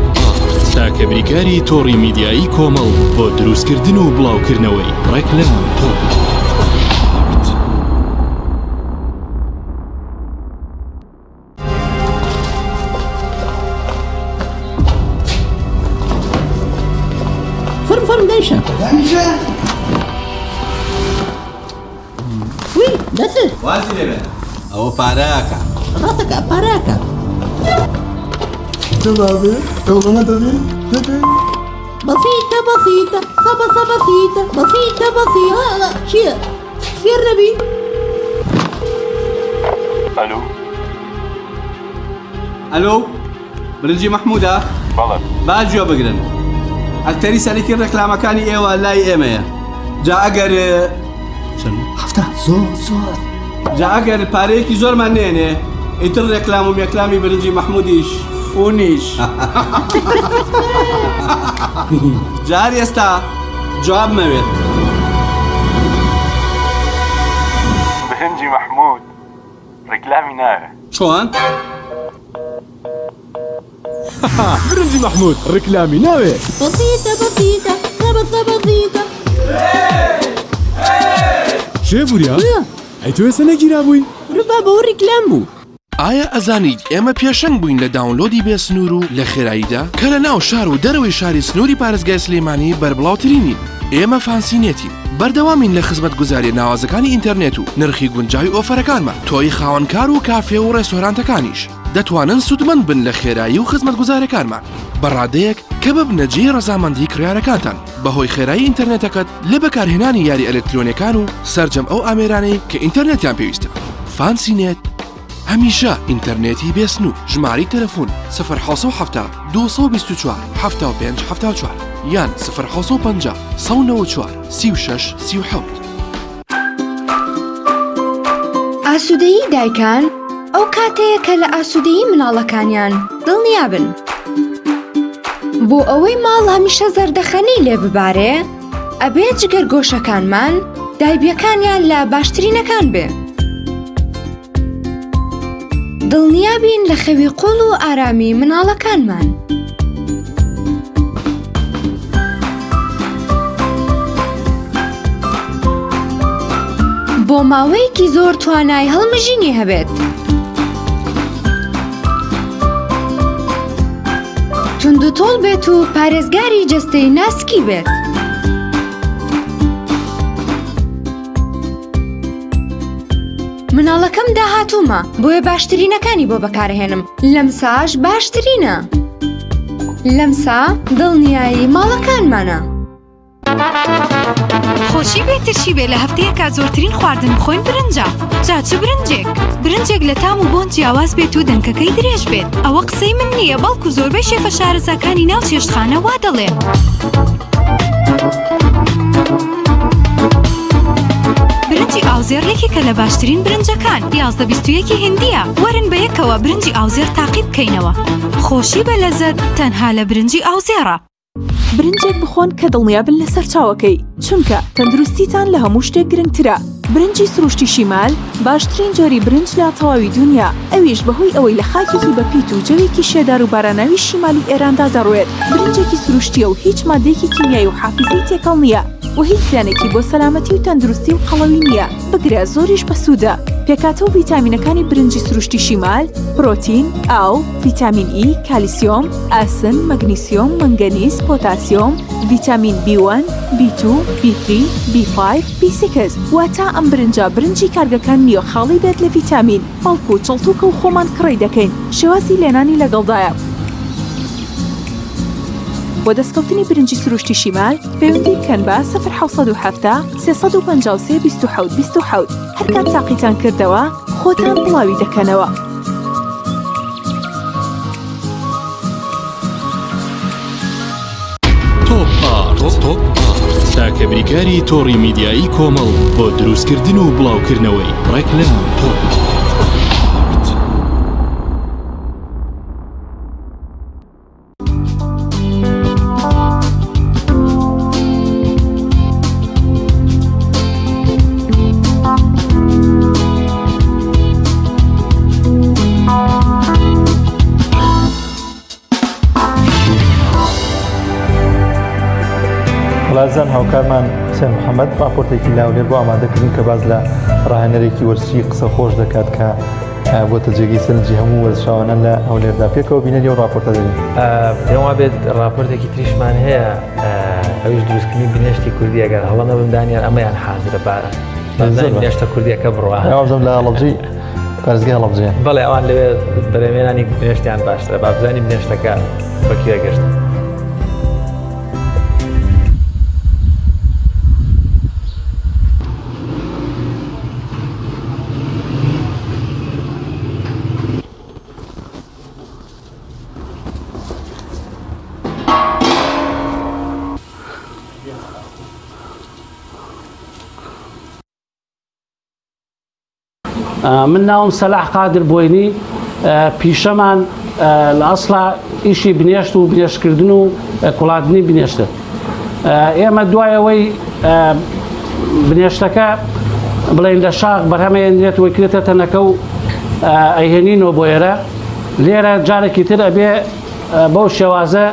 تاکە بریکاری تۆڕی میدیایی کۆمەڵ بۆ دروستکردن و بڵاوکردنەوەی ڕێکلام تۆپ. فرم دايشة وي دسل وازي لبن او باراكا راسك باراكا تبابي توغنا تبي بسيطة شير نبي الو برنجي محمودة باجوا بقرن اكتري سالكي الركلامة كاني ايوه لاي ايميا جا اقر حفتا زور جا اقر باريكي زور منيني اتر ركلامو ميكلامي برنجي محموديش ونيش جاري استا جواب مويت برنجي محمود ركلامي ناوي شلون؟ برنجي محمود ركلامي ناوي بسيطة شێبوریا ئەیتوێ سەنەگیرا بووی ربا بۆ ڕیکلام بوو. ئایا ئەزانیت ئێمە پێشەنگ بووین لە داونلۆدی بێ سنوور و لە خێراییدا کە لە ناو شار و دەرەوەی شاری سنووری پارێزگای سلێمانی بەربڵاوترینین. ئێمە فانسینێتین بەردەوامین لە خزمەت گوزاری ناوازەکانی ئینتەرنێت و نرخی گونجاوی ئۆفەرەکانمان تۆی خاوەنکار و کافێ و ڕێستۆرانتەکانیش دەتوانن سوودمەند بن لە خێرایی و خزمەت گوزارەکانمان بەڕادەیەک کە ببنەجێ ڕەزامەندی کڕیارەکانتان بەهۆی خێرایی ئینتەرنێتەکەت لە بەکارهێنانی یاری ئەلکترۆنیەکان و سەرجەم ئەو ئامێرانەی کە ئینتەرنێتیان پێویستە. فانسینێت هەمیشە ئینتەرنێتی بێسنوور ژماری تەلەفۆن 070 224 75 74 یان 050 194 36 37. ئاسوودەیی دایکان ئەو کاتەیە کە لە ئاسوودەیی مناڵەکانیان دڵنیابن. بۆ ئەوەی ماڵ هەمیشە زەردەخەنەی لێ ببارێ، ئەبێ جگەر گۆشەکانمان دایبیەکانیان لە باشترینەکان بێ. دڵنیابین لە خەوی قوڵ و ئارامی مناڵەکانمان. بۆ ماوەیەکی زۆر توانای هەڵمژینی هەبێت. توندوتۆڵ بێت و پارێزگاری جەستەی ناسکی بێت. مناڵەکەم داهاتوومە، بۆیە باشترینەکانی بۆ بەکارهێنم. لەمساش باشترینە. لەمسا دڵنیایی ماڵەکانمانە. خۆشی بێتشی بێ لە هەفتەیەکە زۆرترین خواردن بخۆین برنجە. جا چ برنجێک؟ برنجێک لە تام و بۆن جیاواز بێت و دەنکەکەی درێژ بێت. ئەوە قسەی من نییە، بەڵکو زۆربەی شێفە شارەزاکانی ناو چێشتخانە وا دەڵێن. برنجی ئاوزێر یەکێکە لە باشترین برنجەکان. 11-21 هندیە. وەرن بە یەکەوە برنجی ئاوزێر تاقی بکەینەوە. خۆشی بە لەزەت تەنها لە برنجی ئاوزێرە. برنجێک بخۆن کە دڵنیابن لەسەر چاوەکەی، چونکە تەندروستیتان لە هەموو شتێک گرنگترە. برنجی سروشتی شیمال باشترین جۆری برنج لە تەواوی دنیا، ئەویش بەهۆی ئەوەی لە خاکێکی بەپیت و جەوێکی شێدار و باراناوی شیمالی ئێراندا دەڕوێت. برنجێکی سروشتیە و هیچ مادەیەکی کیمیایی و حافزەی تێکەڵ نییە و هیچ زیانێکی بۆ سەلامەتی و تەندروستی و قەڵەوی نییە. بگرە زۆریش بەسوودە. پێکاتە و ڤیتامینەکانی برنجی سروشتی شیمال: پرۆتین، ئاو، ڤیتامین ئی، کالیسیۆم، ئاسن، مەگنیسیۆم، منگەنیز، پۆتاسیۆم، ڤیتامین B1، B2، B3، B5، B6. واتە ئەم برنجی کارگەکان نییە خاڵی بێت لە ڤیتامین، بەڵکو چڵتوکە و خۆمان کڕی دەکەین. شێوازی لێنانی لەگەڵدایە. بۆ دەستکەوتنی برنجی سروشتی شیمال پەیوەندی بکەن بە 070 353 27 27. هەر کات تاقیتان کردەوە خۆتان بڵاوی دەکەنەوە. تۆپ ئارت تاکە بریکاری تۆڕی میدیایی کۆمەڵ بۆ دروستکردن و بڵاوکردنەوەی ڕێکلام تۆپ. لازم هاوکارمان حسێن محەممەد راپۆرتێکی لاولێر بۆ ئامادەکردن کە باز لە ڕاهێنەرێکی وەرزشی قسە خۆش دەکات کە بۆتە جێگەی سەرنجی هەموو وەرزشاوانە لە ئەولێردا پێکەوە بینەری و راپۆرتە دەبێت. پێم بێت راپۆرتێکی تریشمان هەیە، ئەویش دروستکردنی بنێشتی کوردی ئەگەر هەڵە نەبندانیان ئەمەیان حازرە بارە بنێشتە کوردیەکە بڕوە ئەوزم لە هەڵەبجی پارێزگای هەڵەبجەیە. بەڵێ ئەوان لەوێ بەرەمێنانی بنێشتیان باشترە، با بزانانی بنێشتەکە بەکوێ گەشتە. من ناوم سەلاح قادر بۆینی، پیشەمان لە ئەسڵا ئیشی بنێشت و بنێشتکردن و کوڵاتنی بنێشتە. ئێمە دوایەوەی بنێشتەکە بڵێن لە شاخ بەرهەمەیەنێت وەکرێتە تەنەکە و ئەیهێنینەوە بۆ ئێرە. لێرە جارێکی تر ئەبێ بەو شێوازە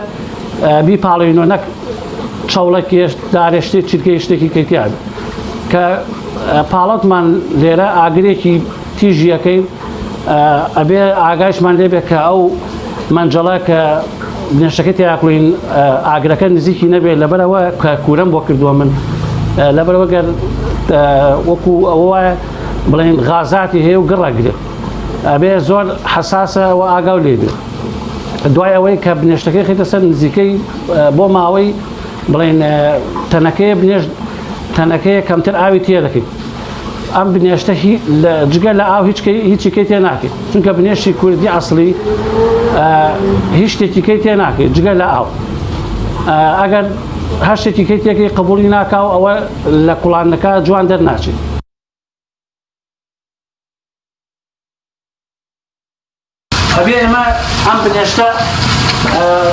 بیپاڵینەوە، نەک چاوڵێکی دارێشتی چیرکەی شتێکی کەیتیان کە پاڵەتمان لێرە ئاگرێکی تیژیەکەی ئەبێ ئاگایشمان لێبێت کە ئەو مەنجەڵە کە بنێشتەکەی تیاکڵین ئاگرەکە نزیکی نەبێت، لەبەرەوە کە کوورەم بۆ کردووە من، لەبەرەوە گەر وەکو ئەوە بڵێن غازاتی هەیە و گڕەگرێت، ئەبێ زۆر حساسە و ئاگاو لێبێت. دوای ئەوەی کە بنێشتەکەی خێتە سەر نزیکەی بۆ ماوەی بڵێن تەنەکەی بنێشت تەنەکەیە کەمتر ئاوی تێ دەکەیت. ئەم بنێشتە جگە لە ئاو هیچی کەی تێ ناکەیت چونکە بنێشتی کوردی ئەسڵی هیچ شتێکی کەی تێ ناکەیت جگە لە ئاو ئەگەر هەر شتێکی کەی تێکەی قبولی ناکاو ئەوە لە کوڵانەکە جوان دەرناچێت ئەبێ ئێمە ئەم بنێشتە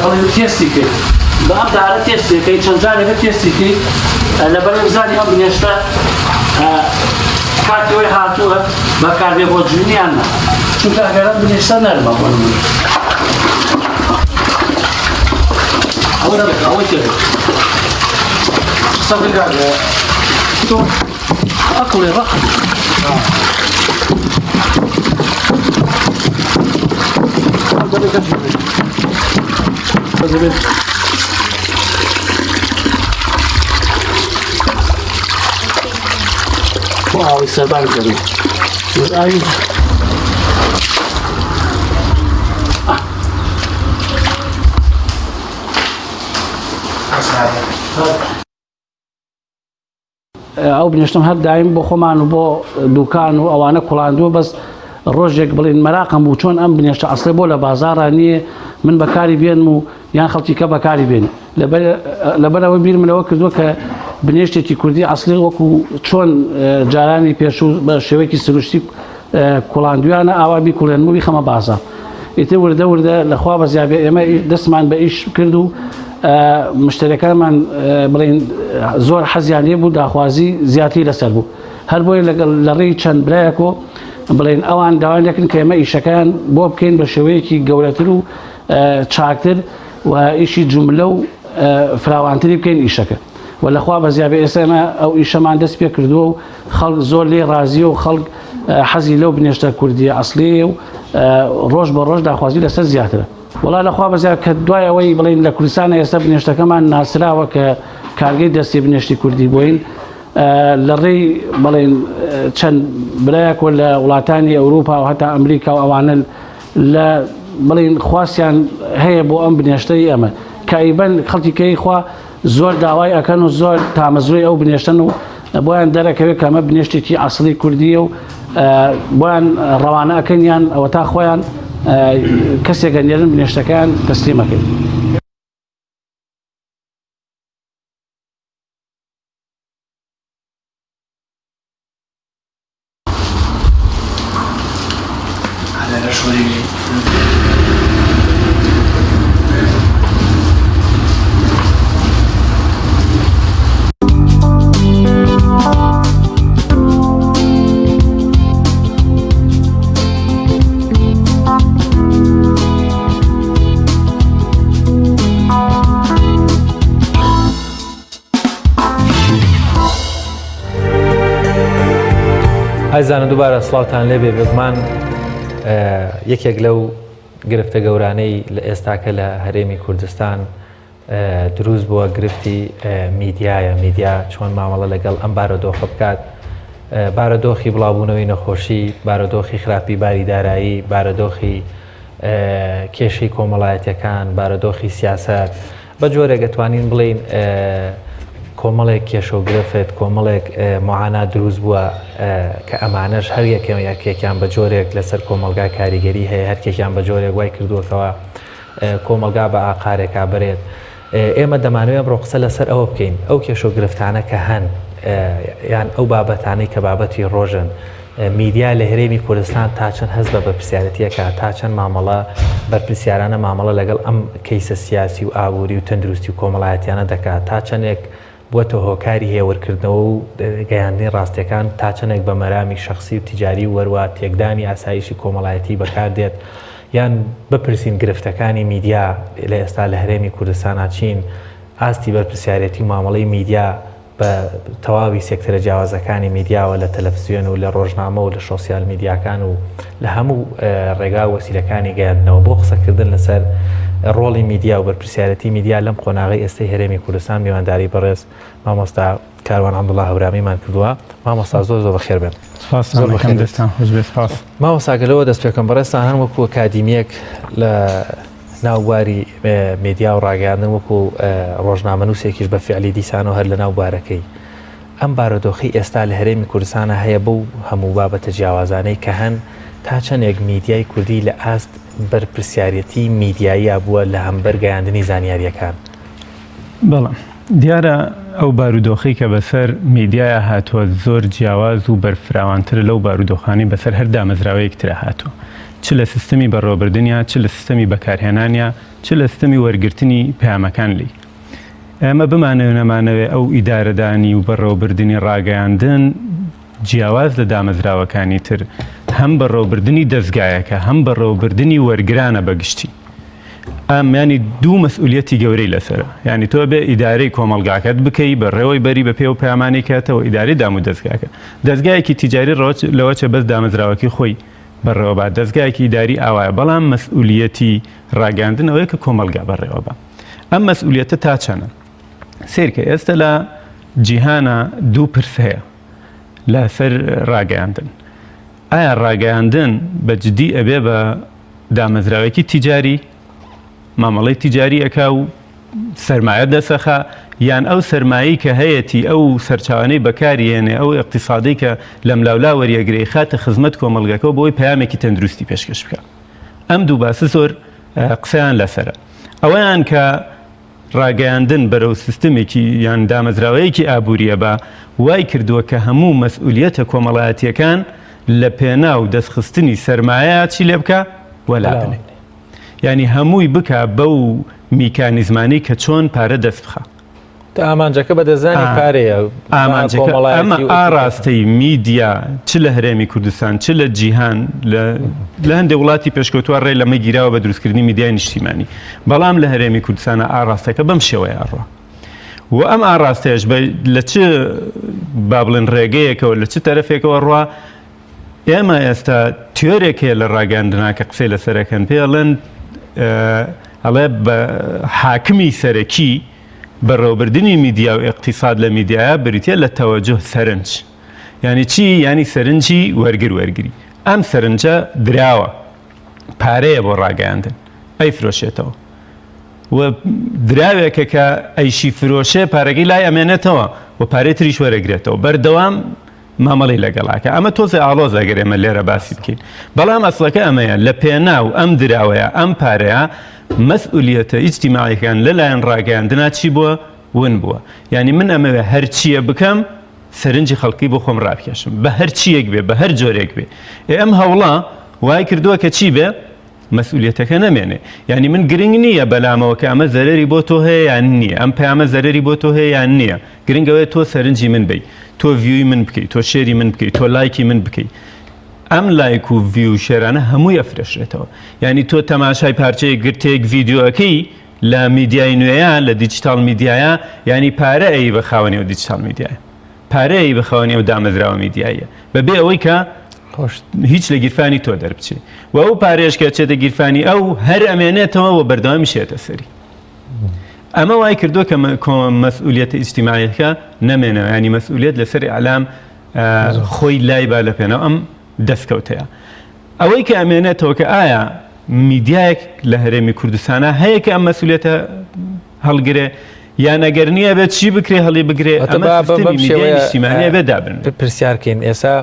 بڵێن تێستی کرد بە ئەم دارە تێستێکەی چەند جارێکە تێستیکەی لەبەر بزانانی ئەم بنێشتە کاتەوەی هاتووە بەکاربێ بۆ جوینیان نا چونکە ئەگەر ئەم بنێشتە نەرمە بۆ نمونە ئەوەی کرد سەبرگار تۆ ئەقڵێ ڕەقم ئاوی سەربار کردی ئاوی ئەو بنیشتم هەر دایم بۆ خۆمان و بۆ دوکان و ئەوانە کوڵاندووە بەس ڕۆژێک بڵین مەراقم بوو چۆن ئەم بنیشتە ئەسڵی بۆ لە بازاڕە نییە من بەکاری بێنم و یان خەڵکی کە بەکاری بێن لەبەرەوە بیر منەوە کردووە کە بنیشتێکی کوردی ئەسڵی وەکو چۆن جارانی پێشوو بە شێوەیەکی سروشتی کوڵاندویانە ئاوا بیکوڵێنمەوەی خەمە بازار ئیتر وردە وردە لەخوا بە زیابێ ئێمە دەستمان بە ئیش کرد و مشتەکەمان بڵین زۆر حەزیان لێ بوو داخوازی زیاتری لەسەر بوو هەر بۆی لە ڕێی چەند برایەکۆ بڵێن ئەوان داوای دەکەن کە ئێمە ئیشەکان بۆ بکەین بە شێوەیەکی گەورەتر و چاکتر و ئیشی جوملە و فراوانتری بکەین ئیشەکە و لەخوا بە زیابێ ئێستا ئێمە ئەو ئیشەمان دەست پێ کردووە و خەڵک زۆر لێ ڕازیە و خەڵک حەزی لەو بنێشتە کوردیە ئەسڵیە و ڕۆژ بە ڕۆژ داخوازی لەسەر زیاترە وڵا لەخوا بەزیاد کە دوای ئەوەی بڵین لە کوردستانە ئێستا بنێشتەکەمان ناسراوە کە کارگەی دەستی بنێشتی کوردی بووین لە ڕێی بڵێن چەند برایەک لە وڵاتانی ئەوروپا و هەتا ئەمریکا و ئەوانە لە بڵین خواستیان هەیە بۆ ئەم بنێشتەی ئەمە کایبەن خەڵکی کەی خوا زۆر داوای ئەکەن و زۆر تامەزوی ئەو بنێشتن و بۆیان دەرەکەوێت کە ئەمە بنێشتێکی ئەسڵی کوردیە و بۆیان ڕەوانە ئەکەنیان ئەوە تا خۆیان کەسێک گەنێرن بنێشتەکان تەسلیمەکەن. ئایزانە دووبارە سڵاوتان لێبێ بگمان یەکێک لەو گرفتە گەورانەی لە ئێستاکە لە هەرێمی کوردستان دروست بووە گرفتی میدیایە میدیا چۆن مامەڵە لەگەڵ ئەم بارەدۆخە بکات بارەدۆخی بڵاوبوونەوەی نەخۆشی بارەدۆخی خراپی باری دارایی بارەدۆخی کێشەی کۆمەڵایەتەکان بارەدۆخی سیاست بە جۆرێک دەتوانین بڵین کۆمەڵێک کێشە و گرفت کۆمەڵێک معانات دروست بووە کە ئەمانەش هەر یەکێکیان بە جۆرێک لەسەر کۆمەلگا کاریگەری هەیە هەرکێکیان بە جۆرێک وای کردووەکەوە کۆمەلگا بە ئاقارێکا بڕێت ئێمە دەمانوێت بڕۆ قسە لەسەر ئەوە بکەین ئەو کێشە و گرفتانە کە هەن یان ئەو بابەتانەی کە بابەتی ڕۆژن میدیا لە هەرێمی کوردستان تا چەند هەست بە بەرپرسیارەتیەکە تا چەند مامەڵە بەرپرسیارانە مامەڵە لەگەڵ ئەم کەیسە سیاسی و ئاووری و تەندروستی و کۆمەڵایەتیانە دەکات تا چەندێک بووەتە هۆکاری هێوەرکردنەوە و گەیاندنی ڕاستیەکان تا چەندێک بە مەرامی شخصی و تیجاری وەروە تێکدانی ئاسایشی کۆمەڵایەتی بەکاردێت یان بپرسین گرفتەکانی میدیا لە ئێستا لە هەرێمی کوردستانە چین ئاستی بەرپرسیارەتی و مامەڵەی میدیا بە تەواوی سێکتەرە جیاوازەکانی میدیاوە لە تەلەڤیزیۆن و لە ڕۆژنامە و لە سۆسیال میدیاکان و لە هەموو ڕێگا وەسیلەکانی گەیاندنەوە بۆ قسەکردن لەسەر ڕۆڵی میدیا و بەرپرسیارەتی میدیا لەم قۆناغی ئێستای هەرێمی کوردستان میوانداری بەڕێز مامۆستا کاروان عەبدوڵڵا هەورامیمان کردووە مامۆستا زۆر زۆر بەخێر بێن مامۆستاگەلەوە دەست پێکەم بەڕێستان هەر وەکو ئەکادیمیەک لە ناوباری میدیا و ڕاگەاندن وەکو ڕۆژنامە نووسێکیش بە فعلی دیسان و هەر لە ناوبارەکەی ئەم بارودۆخی ئێستا لە هەرێمی کوردستانە هەیە بەو هەموو بابەتە جیاوازانەی کە هەن تا چەندێک میدیای کوردی لە ئاست بەرپرسیارەتی میدیاییە بووە لە هەمبەر گەیاندنی زانیاریەکان. بەڵام دیارە ئەو بارودۆخی کە بەسەر میدیایە هاتووە زۆر جیاواز و بەرفراوانتر لەو بارودۆخانی بەسەر هەر دامەزراوەیەکترە هاتووە، چ لە سیستەمی بەڕێوەبردنیا، چ لە سیستەمی بەکارهێنانیا، چ لە سیستەمی وەرگرتنی پەیامەکان لی. ئێمە بمانەوێ نەمانەوێ ئەو ئیدارەدانی و بەڕێوەبردننی ڕاگەیاندن جیاواز لە دامەزراوەکانی تر هەم بەڕێوەبردنی دەستگایەکە هەم بەڕێوەبردنی وەرگرانە بەگشتی. ئەمیانی دوو مەسئولیەتی گەورەی لەسرە، ینی تۆ بێ ئیدارەی کۆمەڵگاکەت بکەی بەڕێوەی بەری بە پێ و پەیامانی کاتەوە ئیداری دام و دەستگاکە. دەستگایەکی تیجاری لەوەچە بەس دامەزراوەکی خۆی بەڕێوە بە دەستگایەکی ئیداری ئاوایە، بەڵام مەسئولیەتی ڕاگەاندنەوەی کە کۆمەڵگا بەڕێوە بە. ئەم مەسئولیەتە تا چەنە؟ سیرکە ئێستا لە جیهانە دوو پرس هەیە لەسەر ڕاگەیاندن. ئایا ڕاگەیاندن بە جدی ئەبێ بە دامەزراوێکی تیجاری مامەڵەی تیجاری ئەکا و سەرمایە دەسەخە، یان ئەو سەرمایی کە هەیەی ئەو سەرچاوانەی بەکارهێنێ ئەو اقتصادی کە لەم لاولا وەریەگرەی خاتە خزمەت کۆمەڵگەکەەوە بۆی پەیامێکی تەندروستی پێشکەش بکە. ئەم دوو باسە زۆر قسەیان لەسرە. ئەوەیان کە ڕاگەیاندن بەرەو سیستمێکی یان دامەزراوەیەکی ئابوووریە بە وای کردووە کە هەموو مەسئولیەتە کۆمەڵایەتیەکان لە پێنا و دەستخستنی سەرمایە چی لێ بکە وەلا بنێ، ینی هەمووی بکە بەو میکانیزمانی کە چۆن پارە دەست بخە. ئامانجەکە بە دەزانی پارەیە ئەمە ئاراستەی میدیا چ لە هەرێمی کوردستان چ لە جیهان لە هەندێک وڵاتی پێشکەوتووە ڕێ لەمە گیراوە بە دروستکردنی میدیای نیشتیمانی، بەڵام لە هەرێمی کوردستانە ئاراستەکە بەم شێوەیە ئاڕوە و ئەم ئاراستەیەش لە چ با بڵێن ڕێگەیەکەوە لە چ تەرەفێکەوە ڕوا. ئێمە ئێستا تیۆرێکەیە لە ڕاگەاندناکە قسەی لەسەرەکەن پێڵێن ئەڵێ بە حاکمی سەرەکی بەڕێوەبردنی میدیا و اقتصاد لە میدیایە بریتە لە تەوەجه سەرنج. ینی چی؟ ینی سەرنجی وەرگری. ئەم سەرنجە دراوە پارەیە بۆ ڕاگەاندن ئەی فرۆشێتەوە و دراوێکە کە ئەیشی فرۆشێ پارەکەی لای ئەمێنێتەوە و پارەی تریش وەرەگرێتەوە بەردەوام مامەڵی لەگەڵاکە. ئەمە تۆزە ئاڵۆز ئەگەر ئێمە لێرە باسی بکەین، بەڵام ئەسڵەکە ئەمەیە لە پێناو ئەم دراوەیە ئەم پارەیە مەسئولیەتە ئیجتیماعیەکان لەلایەن ڕاگەاندنا چی بووە؟ ون بووە. ینی من ئەمەوێ هەر چییە بکەم سەرنجی خەڵکی بۆ خۆم ڕابکێشم بە هەر چیەک بێ بە هەر جۆرێک بێ. ئەم هەوڵە وای کردووە کە چی بێ؟ مەسئولیەتەکە نەمێنێ. ینی من گرنگ نییە بەلامەوە کە ئەمە زەرری بۆ تۆ هەیە یان نییە، ئەم پەیامە زەرری بۆ تۆ هەیە یان نییە، گرنگەوەی تۆ سەرنجی من بی، تۆ ڤیوی من بکەیت، تۆ شێری من بکەیت، تۆ لایکی من بکەیت. ئەم لایک و ڤیو و شێرانە هەمووی ئەفرێشرێتەوە. ینی تۆ تەماشای پارچەیە گرتێک ڤیددیۆەکەی لە میدیای نوێیە لە دیجیتال میدیایە، ینی پارە ئەی بە خاوەنی و دیجیتال میدیایە، پارەی بە خاوەنی و دامەزراوە میدیایە بەبێ ئەوەی کە هیچ لە گیرفانی تۆ دەربچێ و ئەو پارێش کە چێتە گیرفانی ئەو هەر ئەمێنێتەوە و بەردەوامی شێتە سەری. ئەمە وای کردووە کە مەسئولیەتە ئیجتیماعیەکە نەمێنەوە، ینی مەسئولیەت لەسەر ئەعلام خۆی لای با لە پێنەوە ئەم دەستکەوتەیە. ئەوەی کە ئەمێنێتەوە کە ئایا میدیایەک لە هەرێمی کوردستانە هەیە کە ئەم مەسئولیەتە هەڵگرێ یان ئەگەر نییە بێت چی بکرێ هەڵی بگرێ. ئەمە سیستەمی میدیای نیشتیمانیە بێ دابن. پرسیارکەین ئێستا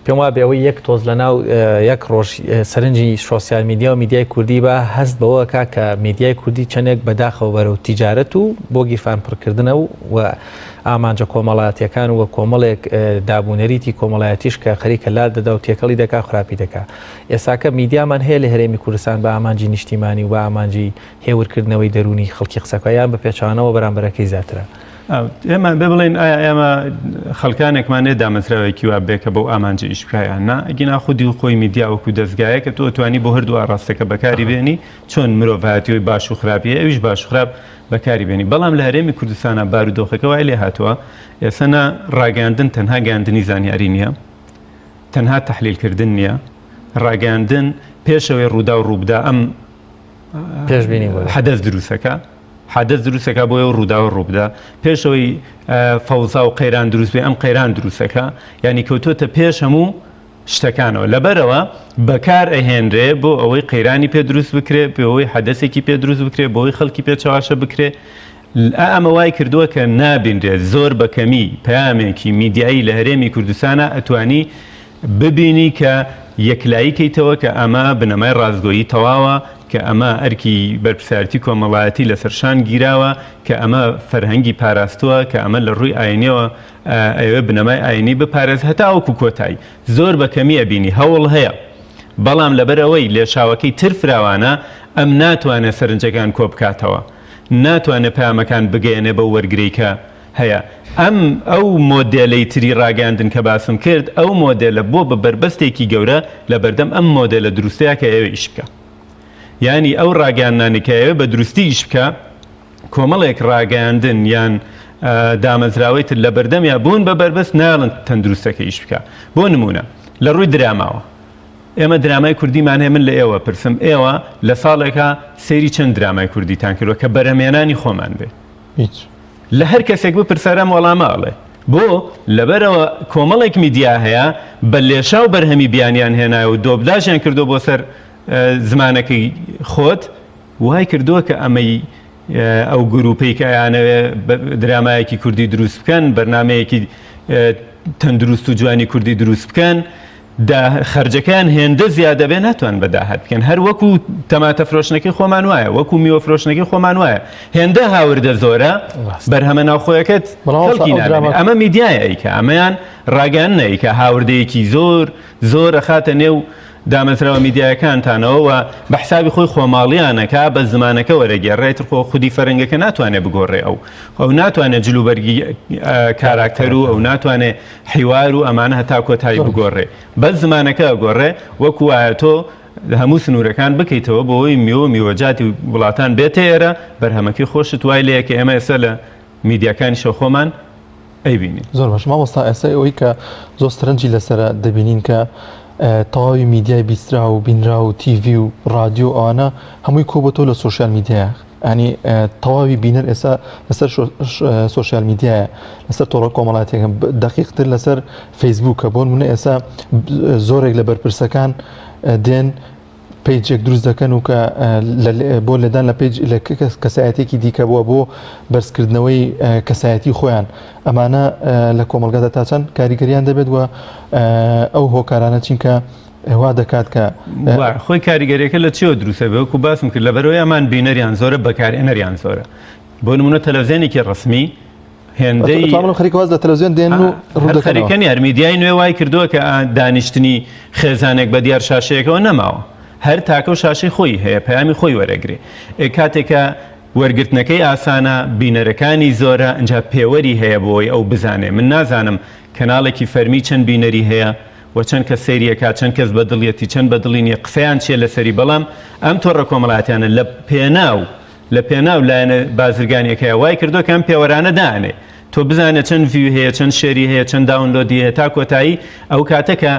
پێم وا بێەوەی یەک تۆز لەناو یەک ڕۆژ سەرنجی سۆسیال میدیا و میدیای کوردی بە هەست بەوەکە کە میدیای کوردی چەندێک بەداخەوە بەرەو تیجارەت و بۆ گیرفان پڕکردنە و ئامانجە کۆمەڵایەتیەکان و کۆمەڵێک دابوونەریتی کۆمەڵایەتیش کە خەریکە لا دەدا و تێکەڵی دەکا خراپی دەکا. ئێستاکە میدیامان هەیە لە هەرێمی کوردستان بە ئامانجی نیشتیمانی و بە ئامانجی هێورکردنەوەی دەرونی خەڵکی قسەکەیان بە پێچانەوە بەرامبەرەکەی زیاترە. ئێمە بێ بڵێن ئایا ئێمە خەڵکانێکمان نێ دامەزراوێکی وا بێکە بەو ئامانجە ئیشکایان نا ئەگینا خودی و خۆی میدیا وەکو دەستگایە کە تۆ توانی بۆ هەردوو ئاڕاستەکە بەکاری بێنی چۆن مرۆڤایەتیەوەی باش و خراپیە ئەویش باش و خراپ بەکاری بێنی. بەڵام لە هەرێمی کوردستانە بارودۆخەکە وای لێ هاتووە ئێستا ڕاگەاندن تەنها گەاندنی زانیاری نییە، تەنها تەحلیلکردن نییە، ڕاگەاندن پێشەوەی ڕوودا و ڕووبدا ئەم پێشبینی حەدەث دروستەکە حەدەث دروستەکە بۆ ئەو ڕوودا و ڕووبدا پێشەوەی فەوزا و قەیران دروست بێ ئەم قەیران دروستەکە ینی کەوتۆتە پێش هەموو شتەکانەوە لەبەرەوە بەکار ئەهێنرێ بۆ ئەوەی قەیرانی پێ دروست بکرێ بۆ ئەوەی حەدەثێکی پێ دروست بکرێ بۆ ئەوەی خەڵکی پێ چاواشە بکرێ. ئەمە وای کردووە کە نابینرێت زۆر بەکەمی پەیامێکی میدیایی لە هەرێمی کوردستانە ئەتوانی ببینی کە یەکلاییکەیتەوە کە ئەمە بنەمای ڕازگۆیی تەواوە کە ئەمە ئەرکی بەرپرسیارەتی کۆمەڵایەتی لەسەرشان گیراوە کە ئەمە فەرهەنگی پاراستووە کە ئەمە لە ڕووی ئاینیەوە ئەوێ بنەمای ئاینی بپارێز هەتاوەکو کۆتایی زۆر بەکەمی ئەبینی هەوڵ هەیە بەڵام لەبەرەوەی لێشاوەکەی تر فراوانە ئەم ناتوانێت سەرنجەکان کۆ بکاتەوە ناتوانێت پامەکان بگەێنێ بە وەرگریکە هەیە ئەو مۆدلەی تری ڕاگەاندن کە باسم کرد ئەو مۆدلە بۆ بە بربەستێکی گەورە لە بەردەم ئەم مۆدلە دروستەیە کە ئێوە ئیش بکە ینی ئەو ڕاگەاندنانێکەوە بە دروستی ئیش بکە کۆمەڵێک ڕاگەاندن یان دامەزراوەی تر لە بەردەمیا بوون بە بربەست ناڵن تەندروستەکە ئیش بکە بۆ نمونە لە ڕووی دراماوە ئێمە درامای کوردیمان هەیە من لە ئێوە پرسم ئێوە لە ساڵێکە سەیری چەند درامای کوردیتان کردووە کە بەرهەمێنانی خۆمان بێ لە هەر کەسێک بپرسەرم وەڵاماڵێ بۆ لەبەرەوە کۆمەڵێک میدیا هەیە بە لێشا و بەرهەمی بیانیان هێنایە و دۆبداژیان کردو بۆ سەر زمانەکەی خۆت وای کردووە کە ئەمەی ئەو گروپەی کە یانەوێ درامایەکی کوردی دروست بکەن بەرنمەیەکی تەندروست و جوانی کوردی دروست بکەن خەرجەکان هێندە زیادە بێ ناتوان بەداهات بکەن هەر وەکو تەماتە فرۆشتنەکەی خۆمان وایە وەکو میوە فرۆشتنەکەی خۆمان وایە هێندە هاوردە زۆرە بەرهەمە ناوخۆیەکەت خەڵکی نابێت ئەمە میدیایە ئەیکە ئەمەیان ڕاگەان نەیکە هاوردەیەکی زۆر ئەخاتە نێو دامەزراوە میدیایەکانتانەوە و بە حسابی خۆی خۆماڵیانەکە بە زمانەکە وەرەگێڕێت خۆ خودی فەرنگەکە ناتوانێت بگۆڕێ ئەو ناتوانێت جلوبەرگی کاراکتەر و ئەو ناتوانێت حیوار و ئەمانە هەتا کۆتایی بگۆڕێ بە زمانەکە گۆڕێ وەکو وایە تۆ هەموو سنوورەکان بکەیتەوە بۆەوەی میوەجاتی وڵاتان بێتە ئێرە بەرهەمەکەی خۆشت وای لەیە کە ئێمە ئێستا لە میدیاکانی شەو خۆمان ئەیبینین زۆر باش مامۆستا ئێستا ئەوەی کە زۆر سەرنجی لەسرە دەبینین کە تەواوی میدیای بیسترا و بینرا و تیڤی و رادیۆ ئەوانە هەمووی کۆبەتەوە لە سۆشیال میدیایە ینی تەواوی بینەر ئێستا لەسەر سۆشیال میدیایە لەسەر تۆڕە کۆمەڵاتیەکە دقیقتر لەسەر فەیسبووکە بۆ نمونە ئێستا زۆرێک لە بەرپرسەکان دێن پیجێک دروست دەکەن و کە بۆ لەدان لە پیج لە کەسایەتێکی دیکە بووە بۆ بەرزکردنەوەی کەسایەتی خۆیان ئەمانە لە کۆمەلگادا تا چەند کاریگەریان دەبێت وە ئەو هۆکارانە چینکە هوا دەکات کە خۆی کاریگەریەکە لە چیەوە دروستە بێ وەکو باسم کرد لەبەرەوەی ئەمان بینەریان زۆرە بەکارهێنەریان زۆرە بۆ نمونە تەلەڤیزیۆنێکی ڕسمی هێندەی خەریکواز لە تەلەڤیزیۆن دێن و خەریکەنی هەرمیدیای نوێ وای کردووە کە دانیشتنی خێزانێک بە دیار شاشەیەکەوە نەماوە هەر تاکە و شاشەی خۆی هەیە پەیامی خۆی وەرەگرێ کاتێکە وەرگرتنەکەی ئاسانە بینەرەکانی زۆرە ئەنجا پێوەری هەیە بۆی ئەو بزانێ من نازانم کەناڵێکی فەرمی چەند بینەری هەیە و چەند کە سەیریەکە چەند کەس بەدڵیەتی چەند بەدڵینی قسەیان چیە لەسەری بەڵام ئەم تۆڕە کۆمەڵاتیانە لە پێناو لایەنە بازرگانیەکەیە وای کردو کە ئەم پێوەرانە دانێ تۆ بزانێت چەند ڤیو هەیە چەند شێری هەیە چەند داونلۆدی هەیە تا کۆتایی ئەو کاتەکە